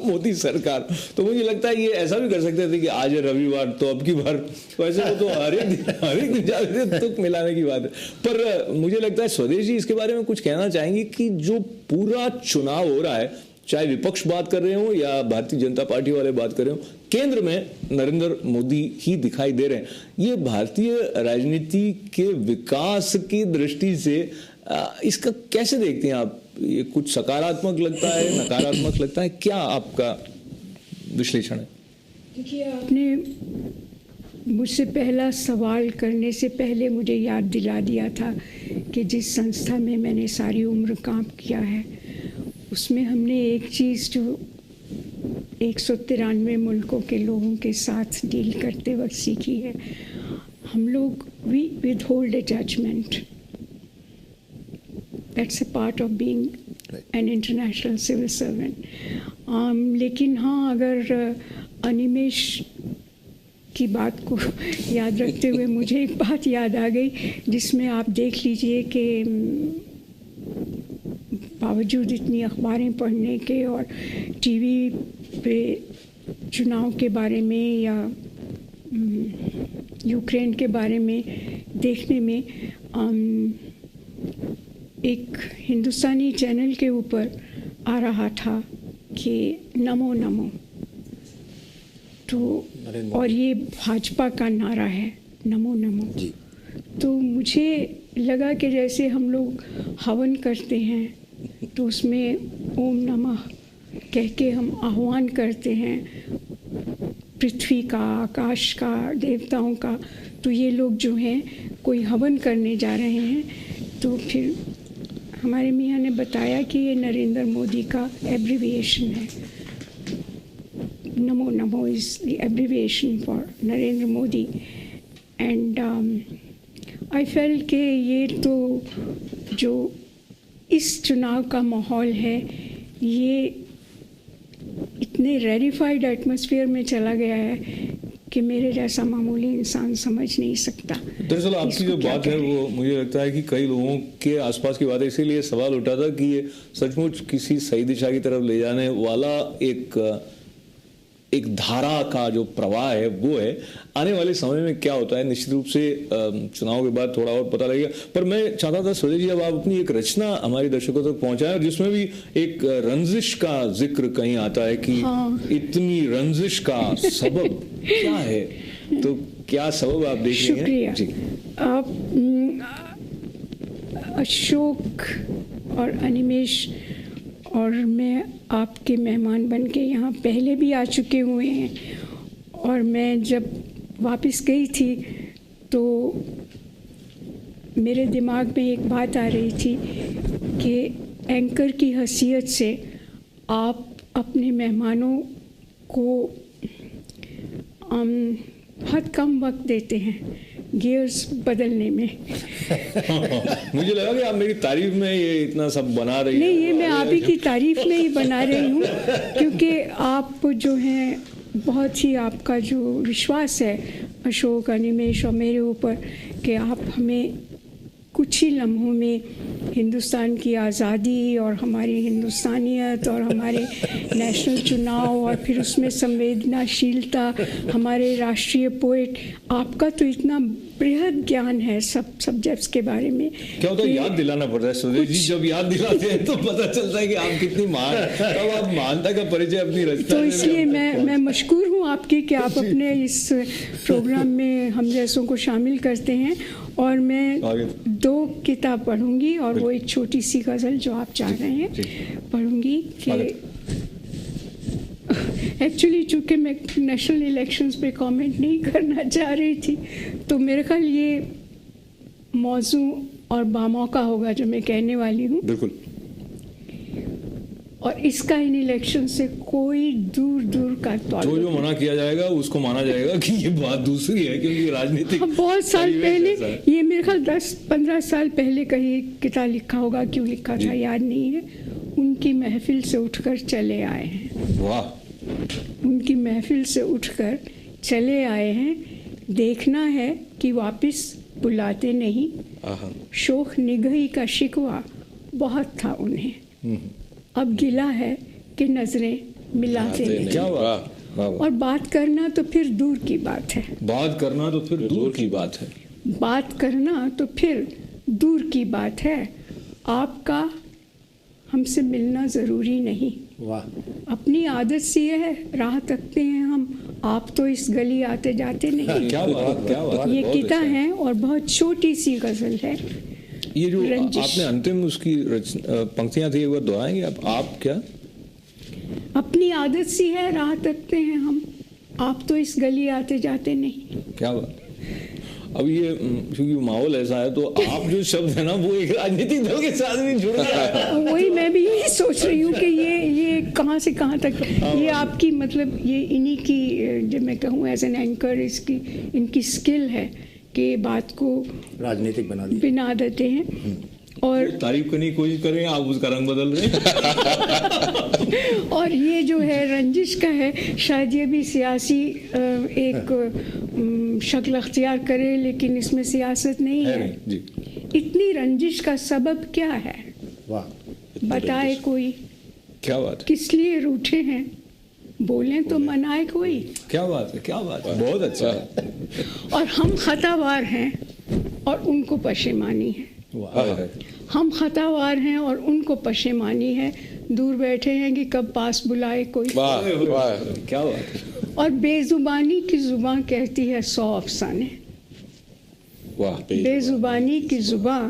मोदी सरकार। तो मुझे लगता है ये ऐसा भी कर सकते थे कि आज है रविवार तो अब की बार, वैसे तो हर एक दिन जाते तुक मिलाने की बात है। पर मुझे लगता है स्वदेश जी इसके बारे में कुछ कहना चाहेंगे कि जो पूरा चुनाव हो रहा है, चाहे विपक्ष बात कर रहे हो या भारतीय जनता पार्टी वाले बात कर रहे हो, केंद्र में नरेंद्र मोदी ही दिखाई दे रहे हैं। ये भारतीय राजनीति के विकास की दृष्टि से इसका कैसे देखते हैं आप? ये कुछ सकारात्मक लगता है, नकारात्मक लगता है, क्या आपका विश्लेषण है? देखिए, आपने मुझसे पहला सवाल करने से पहले मुझे याद दिला दिया था कि जिस संस्था में मैंने सारी उम्र काम किया है उसमें हमने एक चीज़ जो 193 मुल्कों के लोगों के साथ डील करते वक्त सीखी है। हम लोग we withhold a judgment. That's a part of being an international civil servant. लेकिन हाँ, अगर अनिमेश की बात को याद रखते हुए मुझे एक बात याद आ गई, जिसमें आप देख लीजिए कि बावजूद इतनी अखबारें पढ़ने के और टीवी पे चुनाव के बारे में या यूक्रेन के बारे में देखने में एक हिंदुस्तानी चैनल के ऊपर आ रहा था कि नमो नमो, तो और ये भाजपा का नारा है नमो नमो जी। तो मुझे लगा कि जैसे हम लोग हवन करते हैं तो उसमें ओम नमः कह के हम आह्वान करते हैं पृथ्वी का, आकाश का, देवताओं का, तो ये लोग जो हैं कोई हवन करने जा रहे हैं। तो फिर हमारे मियाँ ने बताया कि ये नरेंद्र मोदी का एब्रिविएशन है। Namo Namo is the abbreviation for Narendra Modi. And I fail कि ये तो जो इस चुनाव का माहौल है ये इतने रेरिफाइड एटमॉस्फेयर में चला गया है कि मेरे जैसा मामूली इंसान समझ नहीं सकता। दरअसल आपकी जो बात है वो मुझे लगता है कि कई लोगों के आसपास की बात है, इसीलिए सवाल उठा था कि ये सचमुच किसी सही दिशा की तरफ ले जाने वाला एक धारा का जो प्रवाह है वो है। आने वाले समय में क्या होता है निश्चित रूप से चुनाव के बाद थोड़ा और पता लगेगा। पर मैं चाहता था सुदेश जी अब आप अपनी एक रचना हमारे दर्शकों तक पहुंचाएं, और जिसमें भी एक रंजिश का जिक्र कहीं आता है कि इतनी रंजिश का सबब क्या है, तो क्या सबब आप देख रही हैं? शुक्रिया जी। अशोक और अनिमेश और मैं आपके मेहमान बन के यहाँ पहले भी आ चुके हुए हैं, और मैं जब वापस गई थी तो मेरे दिमाग में एक बात आ रही थी कि एंकर की हैसियत से आप अपने मेहमानों को बहुत कम वक्त देते हैं गियर्स बदलने में। मुझे लगा कि आप मेरी तारीफ में ये इतना सब बना रही हैं। नहीं, ये मैं आप ही की तारीफ में ही बना रही हूँ, क्योंकि आप जो हैं बहुत ही, आपका जो विश्वास है अशोक, अनिमेश और मेरे ऊपर कि आप हमें कुछ ही लम्हों में हिंदुस्तान की आज़ादी और हमारी हिंदुस्तानियत और हमारे नेशनल चुनाव और फिर उसमें संवेदनाशीलता, हमारे राष्ट्रीय पोएट, आपका तो इतना बृहद ज्ञान है सब सब्जेक्ट्स के बारे में। क्या होता है, याद दिलाना पड़ता है सुदेश जी, जब याद दिलाते हैं तो पता चलता है कि आप कितनी महान, तब आप महानता का परिचय अपनी रचना। तो इसलिए मैं मशकूर हूँ आपकी कि आप अपने इस प्रोग्राम में हम जैसों को शामिल करते हैं। और मैं 2 किताब पढ़ूंगी और वो एक छोटी सी गज़ल जो आप चाह रहे हैं पढ़ूंगी कि एक्चुअली चूँकि मैं नेशनल इलेक्शंस पे कमेंट नहीं करना चाह रही थी, तो मेरे ख्याल ये मौजू और बामौका होगा जो मैं कहने वाली हूँ। बिल्कुल। और इसका इन इलेक्शन से कोई दूर दूर का ताल्लुक, जो मना किया जाएगा उसको माना जाएगा कि ये बात दूसरी है, क्योंकि राजनीतिक बहुत साल पहले, ये मेरे ख्याल 10-15 साल पहले कहीं किताब लिखा होगा, क्यों लिखा था याद नहीं है, उनकी महफिल से उठकर चले आए हैं। वाह। उनकी महफिल से उठकर चले आए हैं, देखना है कि वापस बुलाते नहीं, शोख निगही का शिकवा बहुत था उन्हें, अब गिला है कि नजरें मिलाते नहीं। क्या बात। और बात करना तो फिर दूर की बात है, बात करना तो फिर दूर की बात है, बात करना तो फिर दूर की बात है, आपका हमसे मिलना ज़रूरी नहीं। वाह। अपनी आदत सी है, राह तकते हैं हम, आप तो इस गली आते जाते नहीं। क्या बात, क्या बात। ये किता है और बहुत छोटी सी गज़ल है। ये जो आपने अंतिम उसकी पंक्तियां थी एक बार दोहराएंगे आप क्या? अपनी आदत सी है, राह तकते हैं हम, आप तो इस गली आते जाते नहीं। क्या बात। अब ये क्योंकि माहौल ऐसा है तो आप जो शब्द है ना वो एक राजनीतिक दल के साथ भी जुड़ रहा है। वही मैं भी यही सोच रही हूँ कि ये कहाँ से कहाँ तक ये आपकी मतलब ये इन्हीं की जब मैं कहूँ एज एन एंकर इसकी इनकी स्किल है कि बात को राजनीतिक बना देते हैं और तारीफ करने की कोशिश करें, आप उसका रंग बदल रहे हैं। और ये जो है रंजिश का है, शायद ये भी सियासी एक शक्ल अख्तियार करे, लेकिन इसमें सियासत नहीं है। जी। इतनी रंजिश का सबब क्या है? वाह, बताए कोई। क्या बात है? किस लिए रूठे हैं? बोलें तो मनाए कोई। क्या बात है, क्या बात है, बहुत अच्छा है। और हम खतावार हैं और उनको पशेमानी है। हम खतावार हैं और उनको पशेमानी है। दूर बैठे हैं कि कब पास बुलाए कोई। क्या बात है। और बेजुबानी की जुबान कहती है 100 अफसाने। वाह। बेजुबानी की जुबान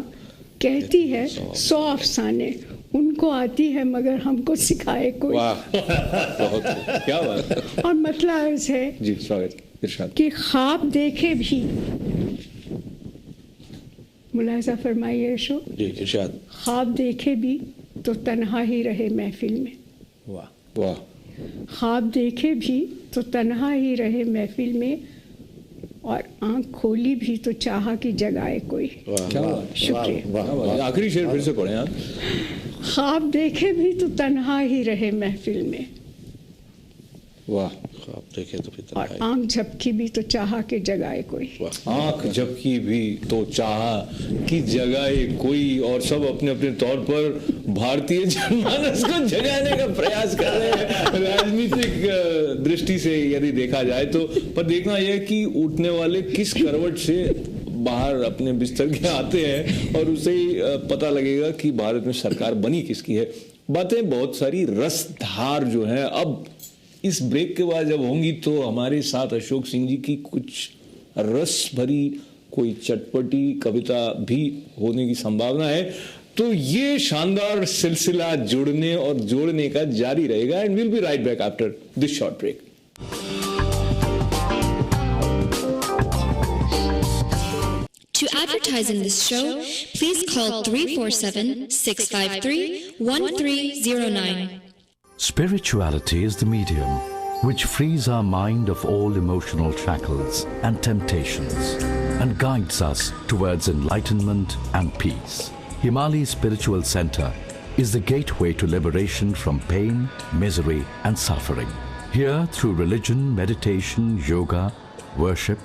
कहती है 100 अफसाने, उनको आती है मगर हमको सिखाए कोई। बहुत क्या बात है। और मतलब है जी, स्वागत इरशाद कि ख्वाब देखे भी, मुलाजा फरमाइए यशो जी, इरशाद। ख्वाब देखे भी तो तन्हा ही रहे महफिल में। वाह वाह। ख्वाब देखे भी तो तन्हा ही रहे महफिल में, और आंख खोली भी तो चाहा कि जगाए कोई। क्या बात। शुक्रिया। आखिरी शेर फिर से पढ़ें आप। ख्वाब देखे भी तो तन्हा ही रहे महफिल में, वाह। ख्वाब देखे तो फिर और आंख झपकी भी तो चाहा कि जगाए कोई। आंख झपकी भी तो चाहा कि जगाए कोई, और सब अपने अपने तौर पर भारतीय जनमानस को जगाने का प्रयास कर रहे हैं राजनीतिक दृष्टि से यदि देखा जाए तो। पर देखना यह कि उठने वाले किस करवट से बाहर अपने बिस्तर के आते हैं, और उसे ही पता लगेगा कि भारत में सरकार बनी किसकी है। बातें बहुत सारी रसधार जो है अब इस ब्रेक के बाद जब होंगी तो हमारे साथ अशोक सिंह जी की कुछ रस भरी कोई चटपटी कविता भी होने की संभावना है। तो ये शानदार सिलसिला जुड़ने और जोड़ने का जारी रहेगा। And will be right back after this short break. To advertise in this show, please call 347-653-1309. Spirituality is the medium which frees our mind of all emotional shackles and temptations and guides us towards enlightenment and peace. Himali Spiritual Center is the gateway to liberation from pain, misery and suffering. Here, through religion, meditation, yoga, worship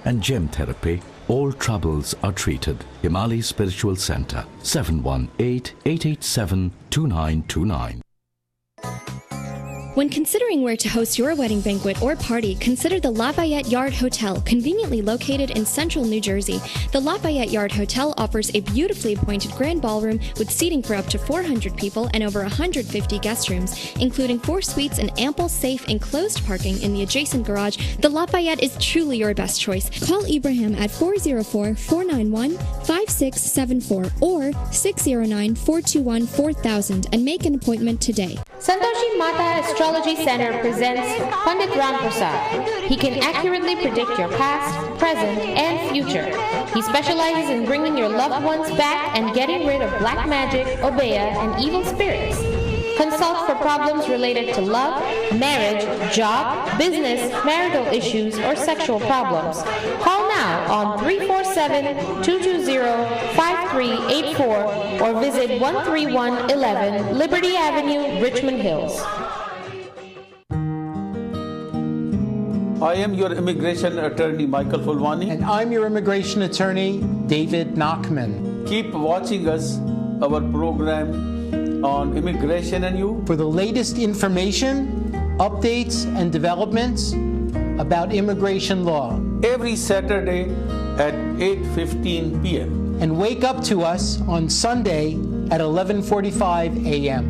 and gem therapy, all troubles are treated. Himali Spiritual Center, 718-887-2929. When considering where to host your wedding banquet or party, consider the Lafayette Yard Hotel, conveniently located in central New Jersey. The Lafayette Yard Hotel offers a beautifully appointed grand ballroom with seating for up to 400 people and over 150 guest rooms, including 4 suites and ample, safe, enclosed parking in the adjacent garage. The Lafayette is truly your best choice. Call Ibrahim at 404-491-5674 or 609-421-4000 and make an appointment today. Santoshi Mata Astrology Center presents Pandit Ram Prasad. He can accurately predict your past, present, and future. He specializes in bringing your loved ones back and getting rid of black magic, obeah, and evil spirits. Consult for problems related to love, marriage, job, business, marital issues, or sexual problems. Call now on 347-220-5384 or visit 13111 Liberty Avenue, Richmond Hills. I am your immigration attorney, Michael Fulwani. And I'm your immigration attorney, David Nachman. Keep watching us, our program on immigration and you. For the latest information, updates, and developments about immigration law. Every Saturday at 8:15 p.m. And wake up to us on Sunday at 11:45 a.m.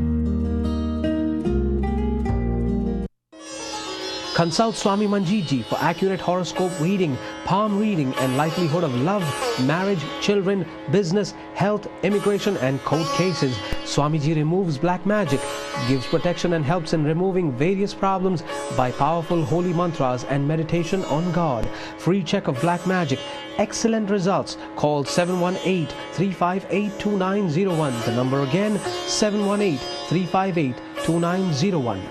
Consult Swami Manjeet Ji for accurate horoscope reading, palm reading, and likelihood of love, marriage, children, business, health, immigration, and court cases. Swamiji removes black magic, gives protection and helps in removing various problems by powerful holy mantras and meditation on God. Free check of black magic. Excellent results. Call 718-358-2901. The number again, 718-358-2901. 2901.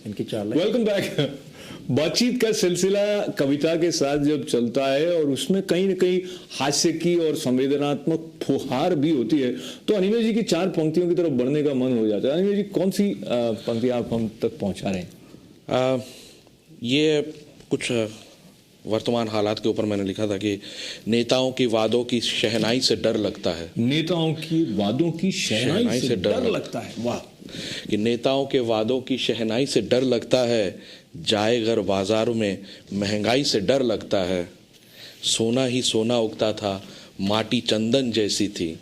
इनकी 4 लाइन। Welcome back. बातचीत का सिलसिला कविता के साथ जब चलता है और उसमें कहीं न कहीं हास्य की और संवेदनात्मक फुहार भी होती है, तो अनिमेश जी की 4 पंक्तियों की तरफ बढ़ने का मन हो जाता है। अनिमेश जी, कौन सी पंक्ति आप हम तक पहुंचा रहे हैं? ये कुछ वर्तमान हालात के ऊपर मैंने लिखा था कि नेताओं की वादों की शहनाई से डर लगता है। नेताओं की वादों की शहनाई से डर लगता है। वाह। कि नेताओं के वादों की शहनाई से डर लगता है, जाए घर बाजारों में महंगाई से डर लगता है। सोना ही सोना उगता था, माटी चंदन जैसी थी।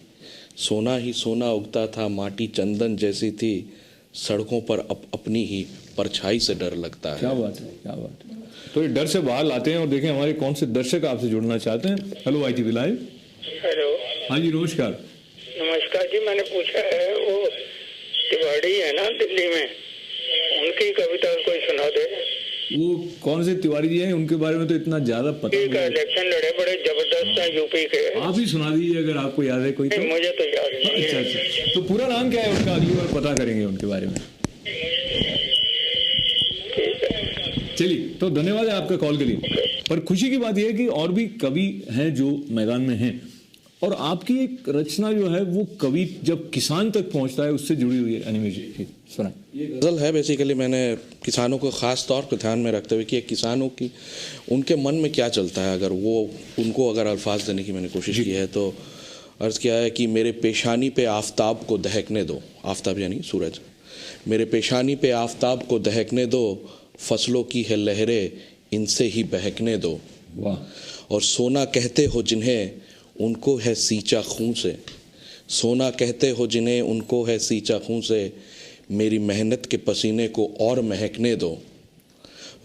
सोना ही सोना उगता था, माटी चंदन जैसी थी। सड़कों पर अपनी ही परछाई से डर लगता है। क्या बात है, क्या बात है। तो ये डर से बाहर लाते हैं और देखें हमारे कौन से दर्शक आपसे जुड़ना चाहते हैं। Hello ITV live. हेलो। हाँ जी, नमस्कार। नमस्कार जी, मैंने पूछा है वो तिवारी है ना दिल्ली में, उनकी कविता कोई सुना दे। वो कौन से तिवारी जी हैं, उनके बारे में तो इतना ज्यादा पता नहीं। इलेक्शन लड़े, बड़े जबरदस्त हैं यूपी के। आप ही सुना दीजिए अगर आपको याद है कोई तो। मुझे तो याद नहीं। अच्छा, तो पूरा नाम क्या है उनका, अगली बार पता करेंगे उनके बारे में। चलिए, तो धन्यवाद है आपका कॉल के लिए। पर खुशी की बात यह है कि और भी कवि हैं जो मैदान में हैं, और आपकी एक रचना जो है वो कवि जब किसान तक पहुंचता है उससे जुड़ी हुई है। अनिमेश जी सुना। ये गज़ल है बेसिकली, मैंने किसानों को ख़ास तौर पर ध्यान में रखते हुए कि किसानों की उनके मन में क्या चलता है, अगर वो उनको अगर अल्फाज देने की मैंने कोशिश की है तो अर्ज़ किया है कि मेरे पेशानी पे आफताब को दहकने दो। आफताब यानी सूरज। मेरे पेशानी पे आफताब को दहकने दो, फसलों की है लहरें इनसे ही बहकने दो। वाह। और सोना कहते हो जिन्हें उनको है सींचा खून से। सोना कहते हो जिन्हें उनको है सींचा खून से। मेरी मेहनत के पसीने को और महकने दो।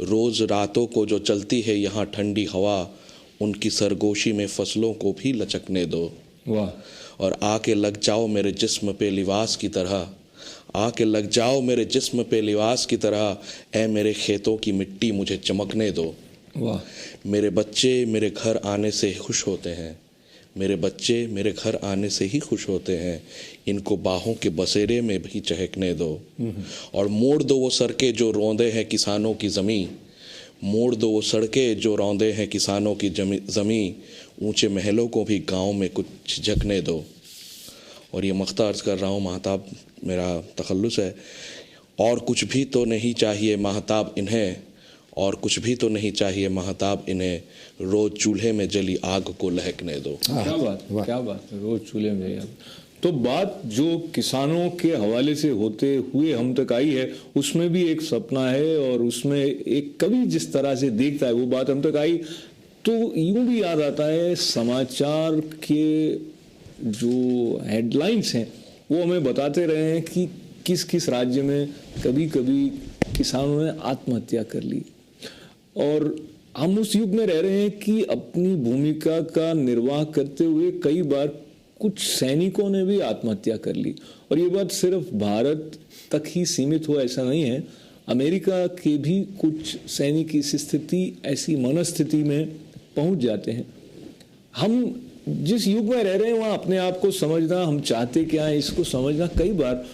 रोज़ रातों को जो चलती है यहाँ ठंडी हवा, उनकी सरगोशी में फसलों को भी लचकने दो। वाह। और आके लग जाओ मेरे जिस्म पे लिबास की तरह। आके लग जाओ मेरे जिस्म पे लिबास की तरह। ऐ मेरे खेतों की मिट्टी मुझे चमकने दो। वाह। मेरे बच्चे मेरे घर आने से खुश होते हैं। मेरे बच्चे मेरे घर आने से ही खुश होते हैं। इनको बाहों के बसेरे में भी चहकने दो। और मोड़ दो वो सड़कें जो रौंदे हैं किसानों की ज़मीं। मोड़ दो वो सड़कें जो रौंदे हैं किसानों की ज़मीं। ऊंचे महलों को भी गांव में कुछ झकने दो। और ये मख्ता अर्ज़ कर रहा हूँ, महताब मेरा तखल्लुस है। और कुछ भी तो नहीं चाहिए महताब इन्हें। और कुछ भी तो नहीं चाहिए महताब इन्हें। रोज चूल्हे में जली आग को लहकने दो। क्या बात, क्या बात है, रोज चूल्हे में जली आग। तो बात जो किसानों के हवाले से होते हुए हम तक आई है, उसमें भी एक सपना है और उसमें एक कवि जिस तरह से देखता है वो बात हम तक आई। तो यूं भी याद आता है समाचार के जो हेडलाइंस हैं वो हमें बताते रहे हैं कि किस किस राज्य में कभी कभी किसानों ने आत्महत्या कर ली। और हम उस युग में रह रहे हैं कि अपनी भूमिका का निर्वाह करते हुए कई बार कुछ सैनिकों ने भी आत्महत्या कर ली। और ये बात सिर्फ भारत तक ही सीमित हो ऐसा नहीं है, अमेरिका के भी कुछ सैनिक इस स्थिति, ऐसी मनस्थिति में पहुंच जाते हैं। हम जिस युग में रह रहे हैं वहाँ अपने आप को समझना, हम चाहते क्या हैं इसको समझना कई बार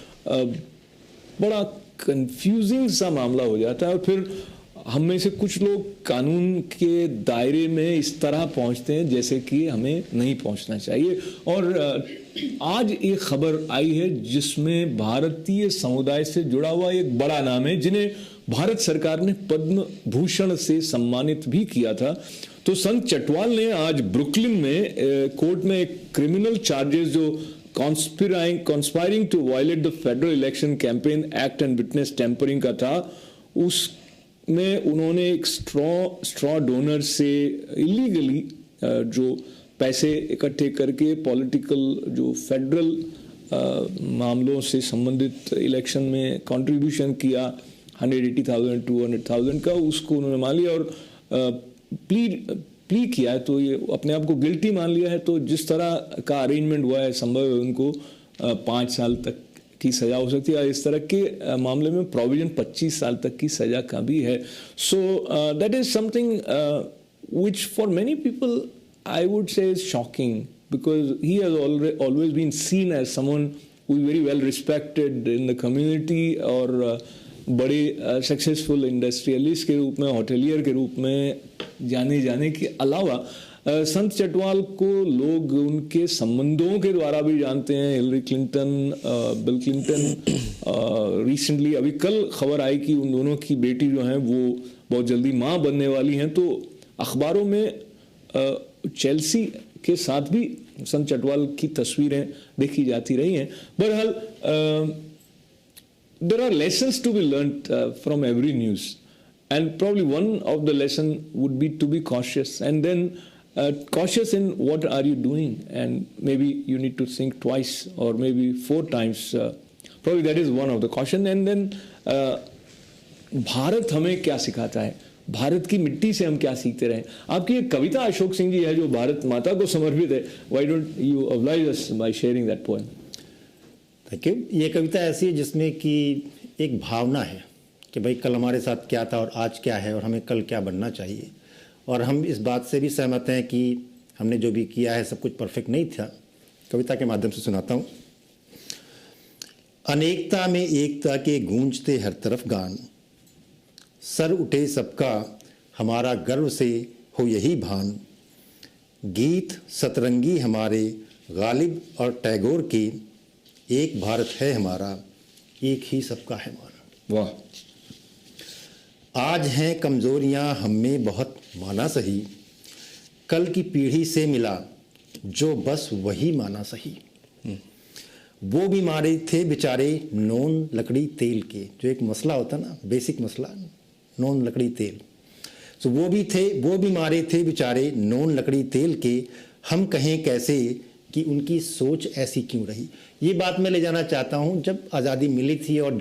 बड़ा कंफ्यूजिंग सा मामला हो जाता है। और फिर हम में से कुछ लोग कानून के दायरे में इस तरह पहुंचते हैं जैसे कि हमें नहीं पहुंचना चाहिए। और आज एक खबर आई है जिसमें भारतीय समुदाय से जुड़ा हुआ एक बड़ा नाम है, जिन्हें भारत सरकार ने पद्म भूषण से सम्मानित भी किया था। तो संत चटवाल ने आज ब्रुकलिन में कोर्ट में एक क्रिमिनल चार्जेस जो conspiring to violate the federal election campaign act and witness tampering का था, उसमें उन्होंने एक स्ट्रॉ डोनर से इलीगली जो पैसे इकट्ठे करके पॉलिटिकल जो फेडरल मामलों से संबंधित इलेक्शन में कंट्रीब्यूशन किया 180,000 200,000 का, उसको उन्होंने मान लिया और प्ली किया है। तो ये अपने आप को गिल्टी मान लिया है। तो जिस तरह का अरेंजमेंट हुआ है संभव है उनको 5 साल तक की सजा हो सकती है। इस तरह के मामले में प्रोविजन 25 साल तक की सजा का भी है। So that is something which for many people I would say is shocking because he has always been seen as someone who is very well respected in the community और बड़े सक्सेसफुल इंडस्ट्रियलिस्ट के रूप में, होटलियर के रूप में जाने के अलावा संत चटवाल को लोग उनके संबंधों के द्वारा भी जानते हैं. Hillary Clinton, bill Clinton, recently अभी कल खबर आई कि उन दोनों की बेटी जो हैं वो बहुत जल्दी माँ बनने वाली हैं. तो अखबारों में चेल्सी के साथ भी संत चटवाल की तस्वीरें देखी जाती रही हैं. बहरहाल there are lessons to be learnt from every news, and probably one of the lesson would be to be cautious, and then cautious in what are you doing, and maybe you need to think twice or maybe 4 times. Probably that is one of the caution. And then Bharat हमें क्या सिखाता है, भारत की मिट्टी से हम क्या सीखते रहे. आपकी एक कविता अशोक सिंह जी है जो भारत माता को समर्पित है. Why don't you oblige us by sharing that poem? Thank you. ये कविता ऐसी है जिसमें कि एक भावना है कि भाई कल हमारे साथ क्या था और आज क्या है और हमें कल क्या बनना चाहिए, और हम इस बात से भी सहमत हैं कि हमने जो भी किया है सब कुछ परफेक्ट नहीं था. कविता के माध्यम से सुनाता हूँ. अनेकता में एकता के गूंजते हर तरफ गान, सर उठे सबका हमारा गर्व से हो यही भान. गीत सतरंगी हमारे गालिब और टैगोर के, एक भारत है हमारा, एक ही सबका है मान. वाह. आज हैं कमजोरियां हम में बहुत माना सही, कल की पीढ़ी से मिला जो बस वही माना सही. वो बीमारी थे बेचारे नोन लकड़ी तेल के, जो एक मसला होता ना, बेसिक मसला, नोन लकड़ी तेल. तो वो बीमारे थे बेचारे नोन लकड़ी तेल के, हम कहें कैसे कि उनकी सोच ऐसी क्यों रही. ये बात मैं ले जाना चाहता हूँ. जब आज़ादी मिली थी और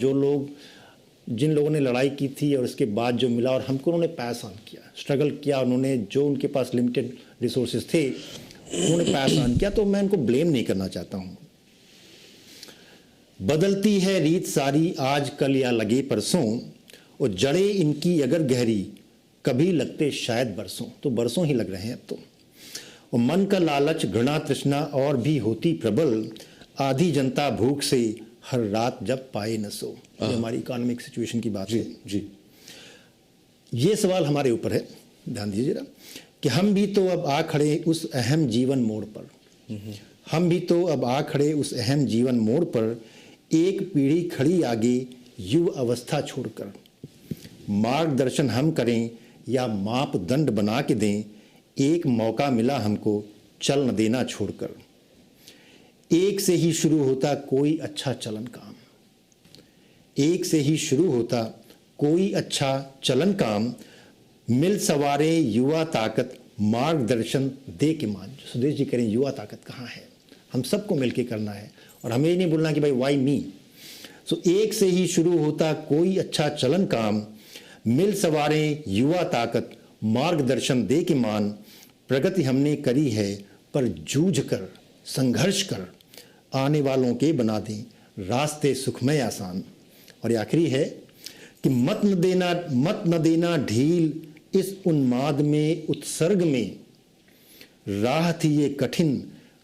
जिन लोगों ने लड़ाई की थी और उसके बाद जो मिला, और हमको उन्होंने पास ऑन किया, स्ट्रगल किया, उन्होंने जो उनके पास लिमिटेड रिसोर्सेज थे उन्होंने पास ऑन किया, तो मैं उनको ब्लेम नहीं करना चाहता हूँ. बदलती है रीत सारी आज कल या लगे परसों, और जड़े इनकी अगर गहरी कभी लगते शायद बरसों. तो बरसों ही लग रहे हैं अब तो. और मन का लालच घृणा तृष्णा और भी होती प्रबल, आधी जनता भूख से हर रात जब पाए न सो. ये हमारी इकोनॉमिक सिचुएशन की बात है जी. ये सवाल हमारे ऊपर है, ध्यान दीजिए जरा, कि हम भी तो अब आ खड़े उस अहम जीवन मोड़ पर. हम भी तो अब आ खड़े उस अहम जीवन मोड़ पर, एक पीढ़ी खड़ी आगे युवा अवस्था छोड़कर. मार्गदर्शन हम करें या मापदंड बना के दें, एक मौका मिला हमको चल न देना छोड़कर. एक से ही शुरू होता कोई अच्छा चलन काम, एक से ही शुरू होता कोई अच्छा चलन काम. मिल सवारे युवा ताकत मार्गदर्शन दे के मान. सुदेश जी करें युवा ताकत कहाँ है, हम सबको मिलके करना है, और हमें नहीं बोलना कि भाई वाई मी. सो एक से ही शुरू होता कोई अच्छा चलन काम, मिल सवारे युवा ताकत मार्गदर्शन दे के मान. प्रगति हमने करी है पर जूझ कर संघर्ष कर, आने वालों के बना दें रास्ते सुखमय आसान. और ये आखिरी है कि मत न देना ढील इस उन्माद में उत्सर्ग में, राह थी ये कठिन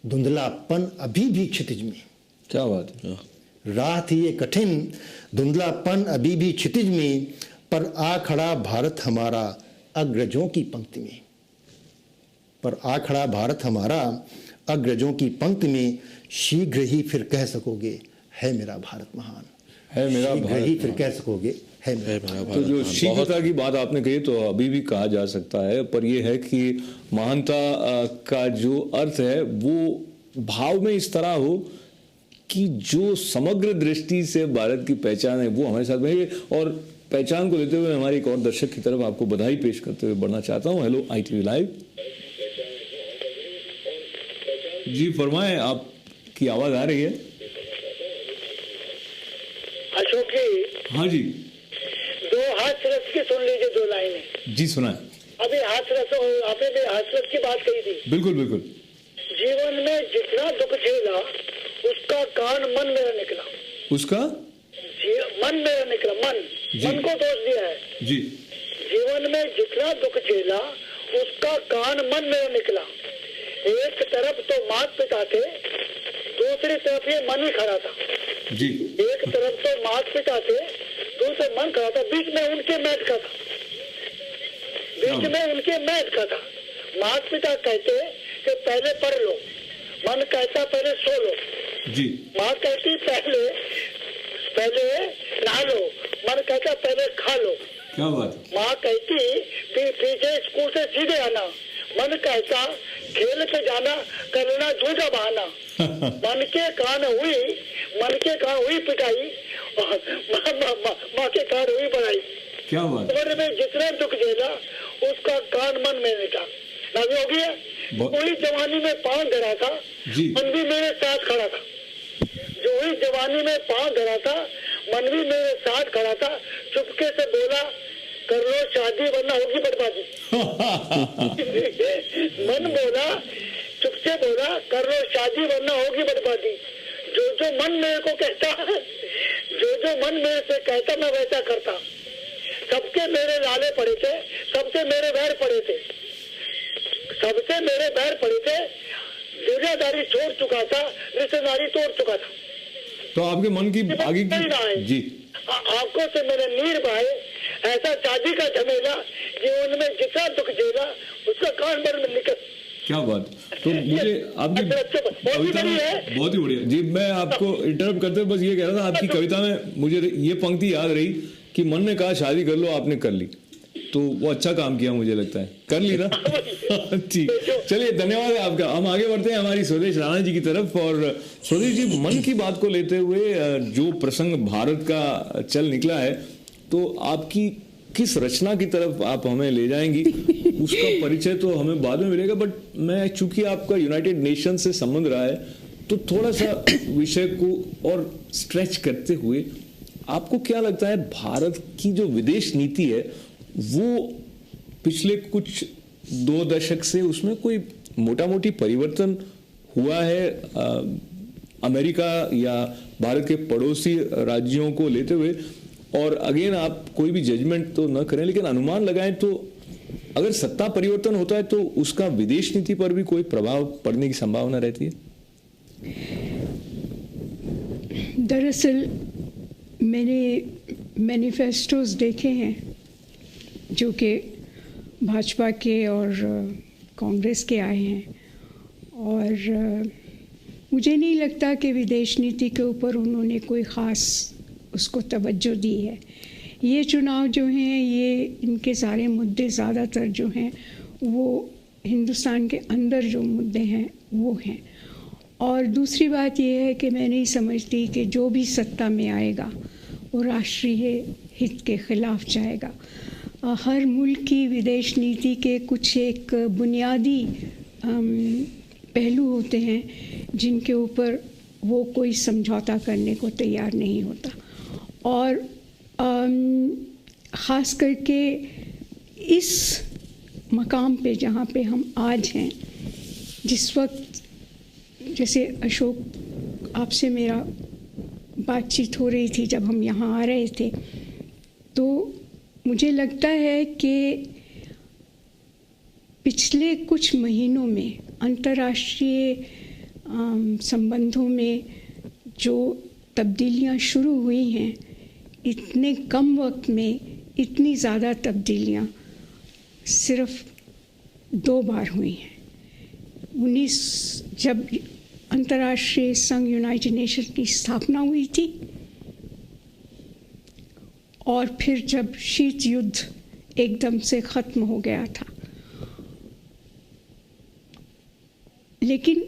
धुंधलापन अभी भी क्षितिज में. क्या बात है. राह थी ये कठिन धुंधलापन अभी भी क्षितिज में, पर आ खड़ा भारत हमारा अग्रजों की पंक्ति में. पर आ खड़ा भारत हमारा अग्रजों की पंक्ति में, शीघ्र ही फिर कह सकोगे है मेरा भारत महान. है मेरा भारत ही फिर कह सकोगे है मेरा भारत. तो जो शीघ्रता की बात आपने कही तो अभी भी कहा जा सकता है, पर यह है कि महानता का जो अर्थ है वो भाव में इस तरह हो कि जो समग्र दृष्टि से भारत की पहचान है वो हमारे साथ में. और पहचान को लेते हुए हमारे एक और दर्शक की तरफ आपको बधाई पेश करते हुए बढ़ना चाहता हूँ. Hello ITV live. जी फरमाएं, आपकी आवाज आ रही है. अशोक जी. हाँ जी. दो हाथरस की सुन लीजिए, 2 लाइनें. जी सुना. अभी आपने हाथरस की बात कही थी. बिल्कुल बिल्कुल. जीवन में जितना दुख झेला उसका कान मन मेरा निकला. उसका मन मेरा निकला. मन को दोष दिया है जी. जीवन में जितना दुख झेला उसका कान मन मेरा निकला. एक तरफ तो माता पिता थे, दूसरी तरफ ये मन ही खड़ा था जी। एक तरफ तो माता पिता थे, दूसरे मन खड़ा था, बीच में उनके मैच का था, बीच में उनके मैच का था। माता पिता कहते कि पहले पढ़ लो, मन कहता पहले सो लो जी। माँ कहती पहले नहा लो, मन कहता पहले खा लो। क्या बात। माँ कहती पीछे स्कूल से सीधे आना, मन कहता खेल के जाना, करना झूठा बहाना। मन के कान हुई पिटाई, माँ के कान हुई बढ़ाई। क्या बात। उम्र में जितना दुख झेला उसका कान मन में मिटा। नावी हो गया। कोई जवानी में पांव धरा था, मन भी मेरे साथ खड़ा था। जो ही जवानी में पांव धरा था, मन भी मेरे साथ खड़ा था। चुपके से बोला कर लो शादी वरना होगी बर्बादी। मन बोला, चुपके बोला कर लो शादी वरना होगी बर्बादी। जो मन मेरे को कहता, जो मन मेरे से कहता मैं वैसा करता। सबके मेरे लाले पड़े थे, सबसे मेरे बैर पड़े थे, सबसे मेरे बैर पड़े थे। दुनियादारी छोड़ चुका था, रिश्तेदारी तोड़ चुका था। तो आपके मन की आगे की जी आंखों से मेरे नीर बहाए, ऐसा शादी का झमेला जीवन में जितना दुख झेला उसका कान भर में निकल। क्या बात। तो मुझे आपकी कविता में बहुत ही बढ़िया जी। मैं आपको इंटरप्ट करते बस ये कह रहा था, आपकी कविता में मुझे ये पंक्ति याद रही कि मन ने कहा शादी कर लो, आपने कर ली, तो वो अच्छा काम किया, मुझे लगता है कर ली ना। ठीक, चलिए धन्यवाद है आपका। हम आगे बढ़ते हैं हमारी स्वदेश राणा जी की तरफ। और स्वदेश जी, मन की बात को लेते हुए जो प्रसंग भारत का चल निकला है, तो आपकी किस रचना की तरफ आप हमें ले जाएंगी, उसका परिचय तो हमें बाद में मिलेगा। बट मैं, चूंकि आपका यूनाइटेड नेशन से संबंध रहा है, तो थोड़ा सा विषय को और स्ट्रेच करते हुए आपको क्या लगता है, भारत की जो विदेश नीति है वो पिछले कुछ 2 दशक से उसमें कोई मोटा मोटी परिवर्तन हुआ है अमेरिका या भारत के पड़ोसी राज्यों को लेते हुए? और अगेन, आप कोई भी जजमेंट तो न करें, लेकिन अनुमान लगाएं तो अगर सत्ता परिवर्तन होता है तो उसका विदेश नीति पर भी कोई प्रभाव पड़ने की संभावना रहती है? दरअसल मैंने मैनिफेस्टोज देखे हैं जो कि भाजपा के और कांग्रेस के आए हैं, और मुझे नहीं लगता कि विदेश नीति के ऊपर उन्होंने कोई ख़ास उसको तवज्जो दी है। ये चुनाव जो हैं, ये इनके सारे मुद्दे ज़्यादातर जो हैं वो हिंदुस्तान के अंदर जो मुद्दे हैं वो हैं। और दूसरी बात ये है कि मैं नहीं समझती कि जो भी सत्ता में आएगा वो राष्ट्रीय हित के ख़िलाफ़ जाएगा। हर मुल्क की विदेश नीति के कुछ एक बुनियादी पहलू होते हैं जिनके ऊपर वो कोई समझौता करने को तैयार नहीं होता। और ख़ास करके इस मकाम पे जहाँ पे हम आज हैं, जिस वक्त जैसे अशोक आपसे मेरा बातचीत हो रही थी जब हम यहाँ आ रहे थे, तो मुझे लगता है कि पिछले कुछ महीनों में अंतर्राष्ट्रीय संबंधों में जो तब्दीलियाँ शुरू हुई हैं, इतने कम वक्त में इतनी ज़्यादा तब्दीलियाँ सिर्फ 2 बार हुई हैं। जब अंतर्राष्ट्रीय संघ यूनाइटेड नेशन की स्थापना हुई थी, और फिर जब शीत युद्ध एकदम से ख़त्म हो गया था। लेकिन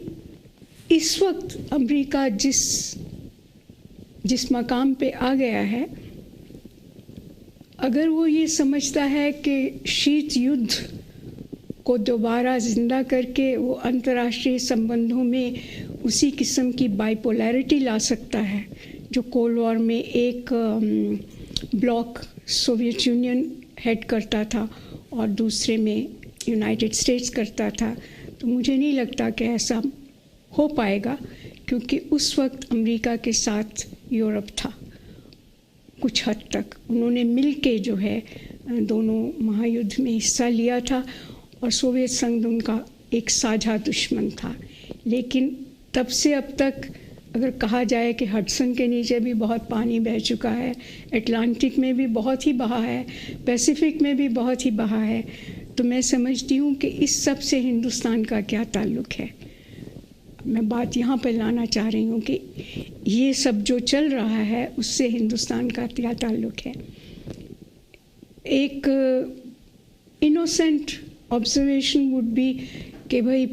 इस वक्त अमेरिका जिस मकाम पे आ गया है, अगर वो ये समझता है कि शीत युद्ध को दोबारा ज़िंदा करके वो अंतर्राष्ट्रीय संबंधों में उसी किस्म की बाइपोलैरिटी ला सकता है जो कोल्ड वॉर में एक ब्लॉक सोवियत यूनियन हेड करता था और दूसरे में यूनाइटेड स्टेट्स करता था, तो मुझे नहीं लगता कि ऐसा हो पाएगा, क्योंकि उस वक्त अमेरिका के साथ यूरोप था। कुछ हद तक उन्होंने मिलके जो है दोनों महायुद्ध में हिस्सा लिया था, और सोवियत संघ उनका एक साझा दुश्मन था। लेकिन तब से अब तक अगर कहा जाए कि हडसन के नीचे भी बहुत पानी बह चुका है, अटलांटिक में भी बहुत ही बहा है, पैसिफिक में भी बहुत ही बहा है, तो मैं समझती हूँ कि इस सब से हिंदुस्तान का क्या ताल्लुक़ है। मैं बात यहाँ पर लाना चाह रही हूँ कि ये सब जो चल रहा है उससे हिंदुस्तान का क्या ताल्लुक़ है। एक इनोसेंट ऑब्जर्वेशन वुड बी कि भाई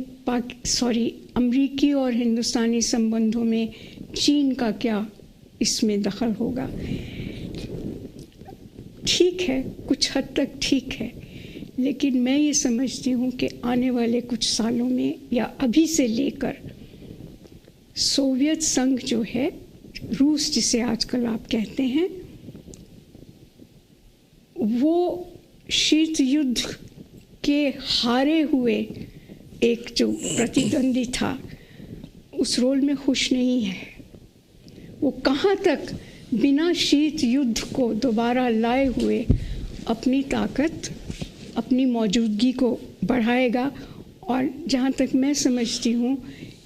अमरीकी और हिंदुस्तानी संबंधों में चीन का क्या इसमें दखल होगा। ठीक है, कुछ हद तक ठीक है, लेकिन मैं ये समझती हूँ कि आने वाले कुछ सालों में या अभी से लेकर सोवियत संघ जो है, रूस जिसे आजकल आप कहते हैं, वो शीत युद्ध के हारे हुए एक जो प्रतिद्वंदी था उस रोल में खुश नहीं है। वो कहाँ तक बिना शीत युद्ध को दोबारा लाए हुए अपनी ताकत, अपनी मौजूदगी को बढ़ाएगा। और जहाँ तक मैं समझती हूँ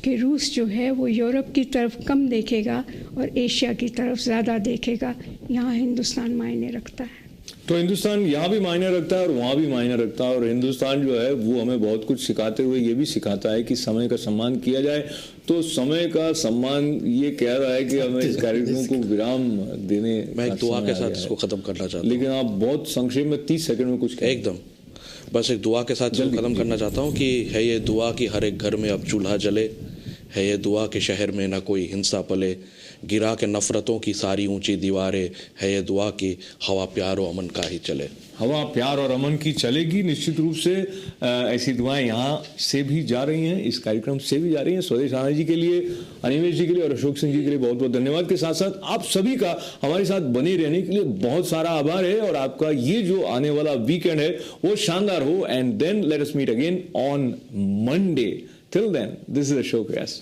कि रूस जो है वो यूरोप की तरफ कम देखेगा और एशिया की तरफ ज़्यादा देखेगा। यहाँ हिंदुस्तान मायने रखता है। तो हिंदुस्तान यहाँ भी मायने रखता है और वहाँ भी मायने रखता है। और हिंदुस्तान जो है वो हमें बहुत कुछ सिखाते हुए ये भी सिखाता है कि समय का सम्मान किया जाए। तो समय का सम्मान ये कह रहा है कि हमें इस कार्यक्रम को विराम देने, मैं एक दुआ के साथ इसको खत्म करना चाहता हूँ। लेकिन आप बहुत संक्षेप में 30 सेकंड में कुछ एकदम बस एक दुआ के साथ इसको खत्म करना चाहता हूँ कि है ये दुआ कि हर एक घर में अब चूल्हा जले, है ये दुआ कि शहर में ना कोई हिंसा पले, गिरा के नफ़रतों की सारी ऊंची दीवारें, है ये दुआ कि हवा प्यार और अमन का ही चले। हवा प्यार और अमन की चलेगी निश्चित रूप से। ऐसी दुआएं यहाँ से भी जा रही हैं, इस कार्यक्रम से भी जा रही हैं। स्वदेश आनंद जी के लिए, अनिमेश जी के लिए और अशोक सिंह जी के लिए बहुत बहुत धन्यवाद के साथ साथ आप सभी का हमारे साथ बने रहने के लिए बहुत सारा आभार है। और आपका ये जो आने वाला वीकेंड है वो शानदार हो। And then let us meet again on Monday. Till then, this is Ashok Vyas.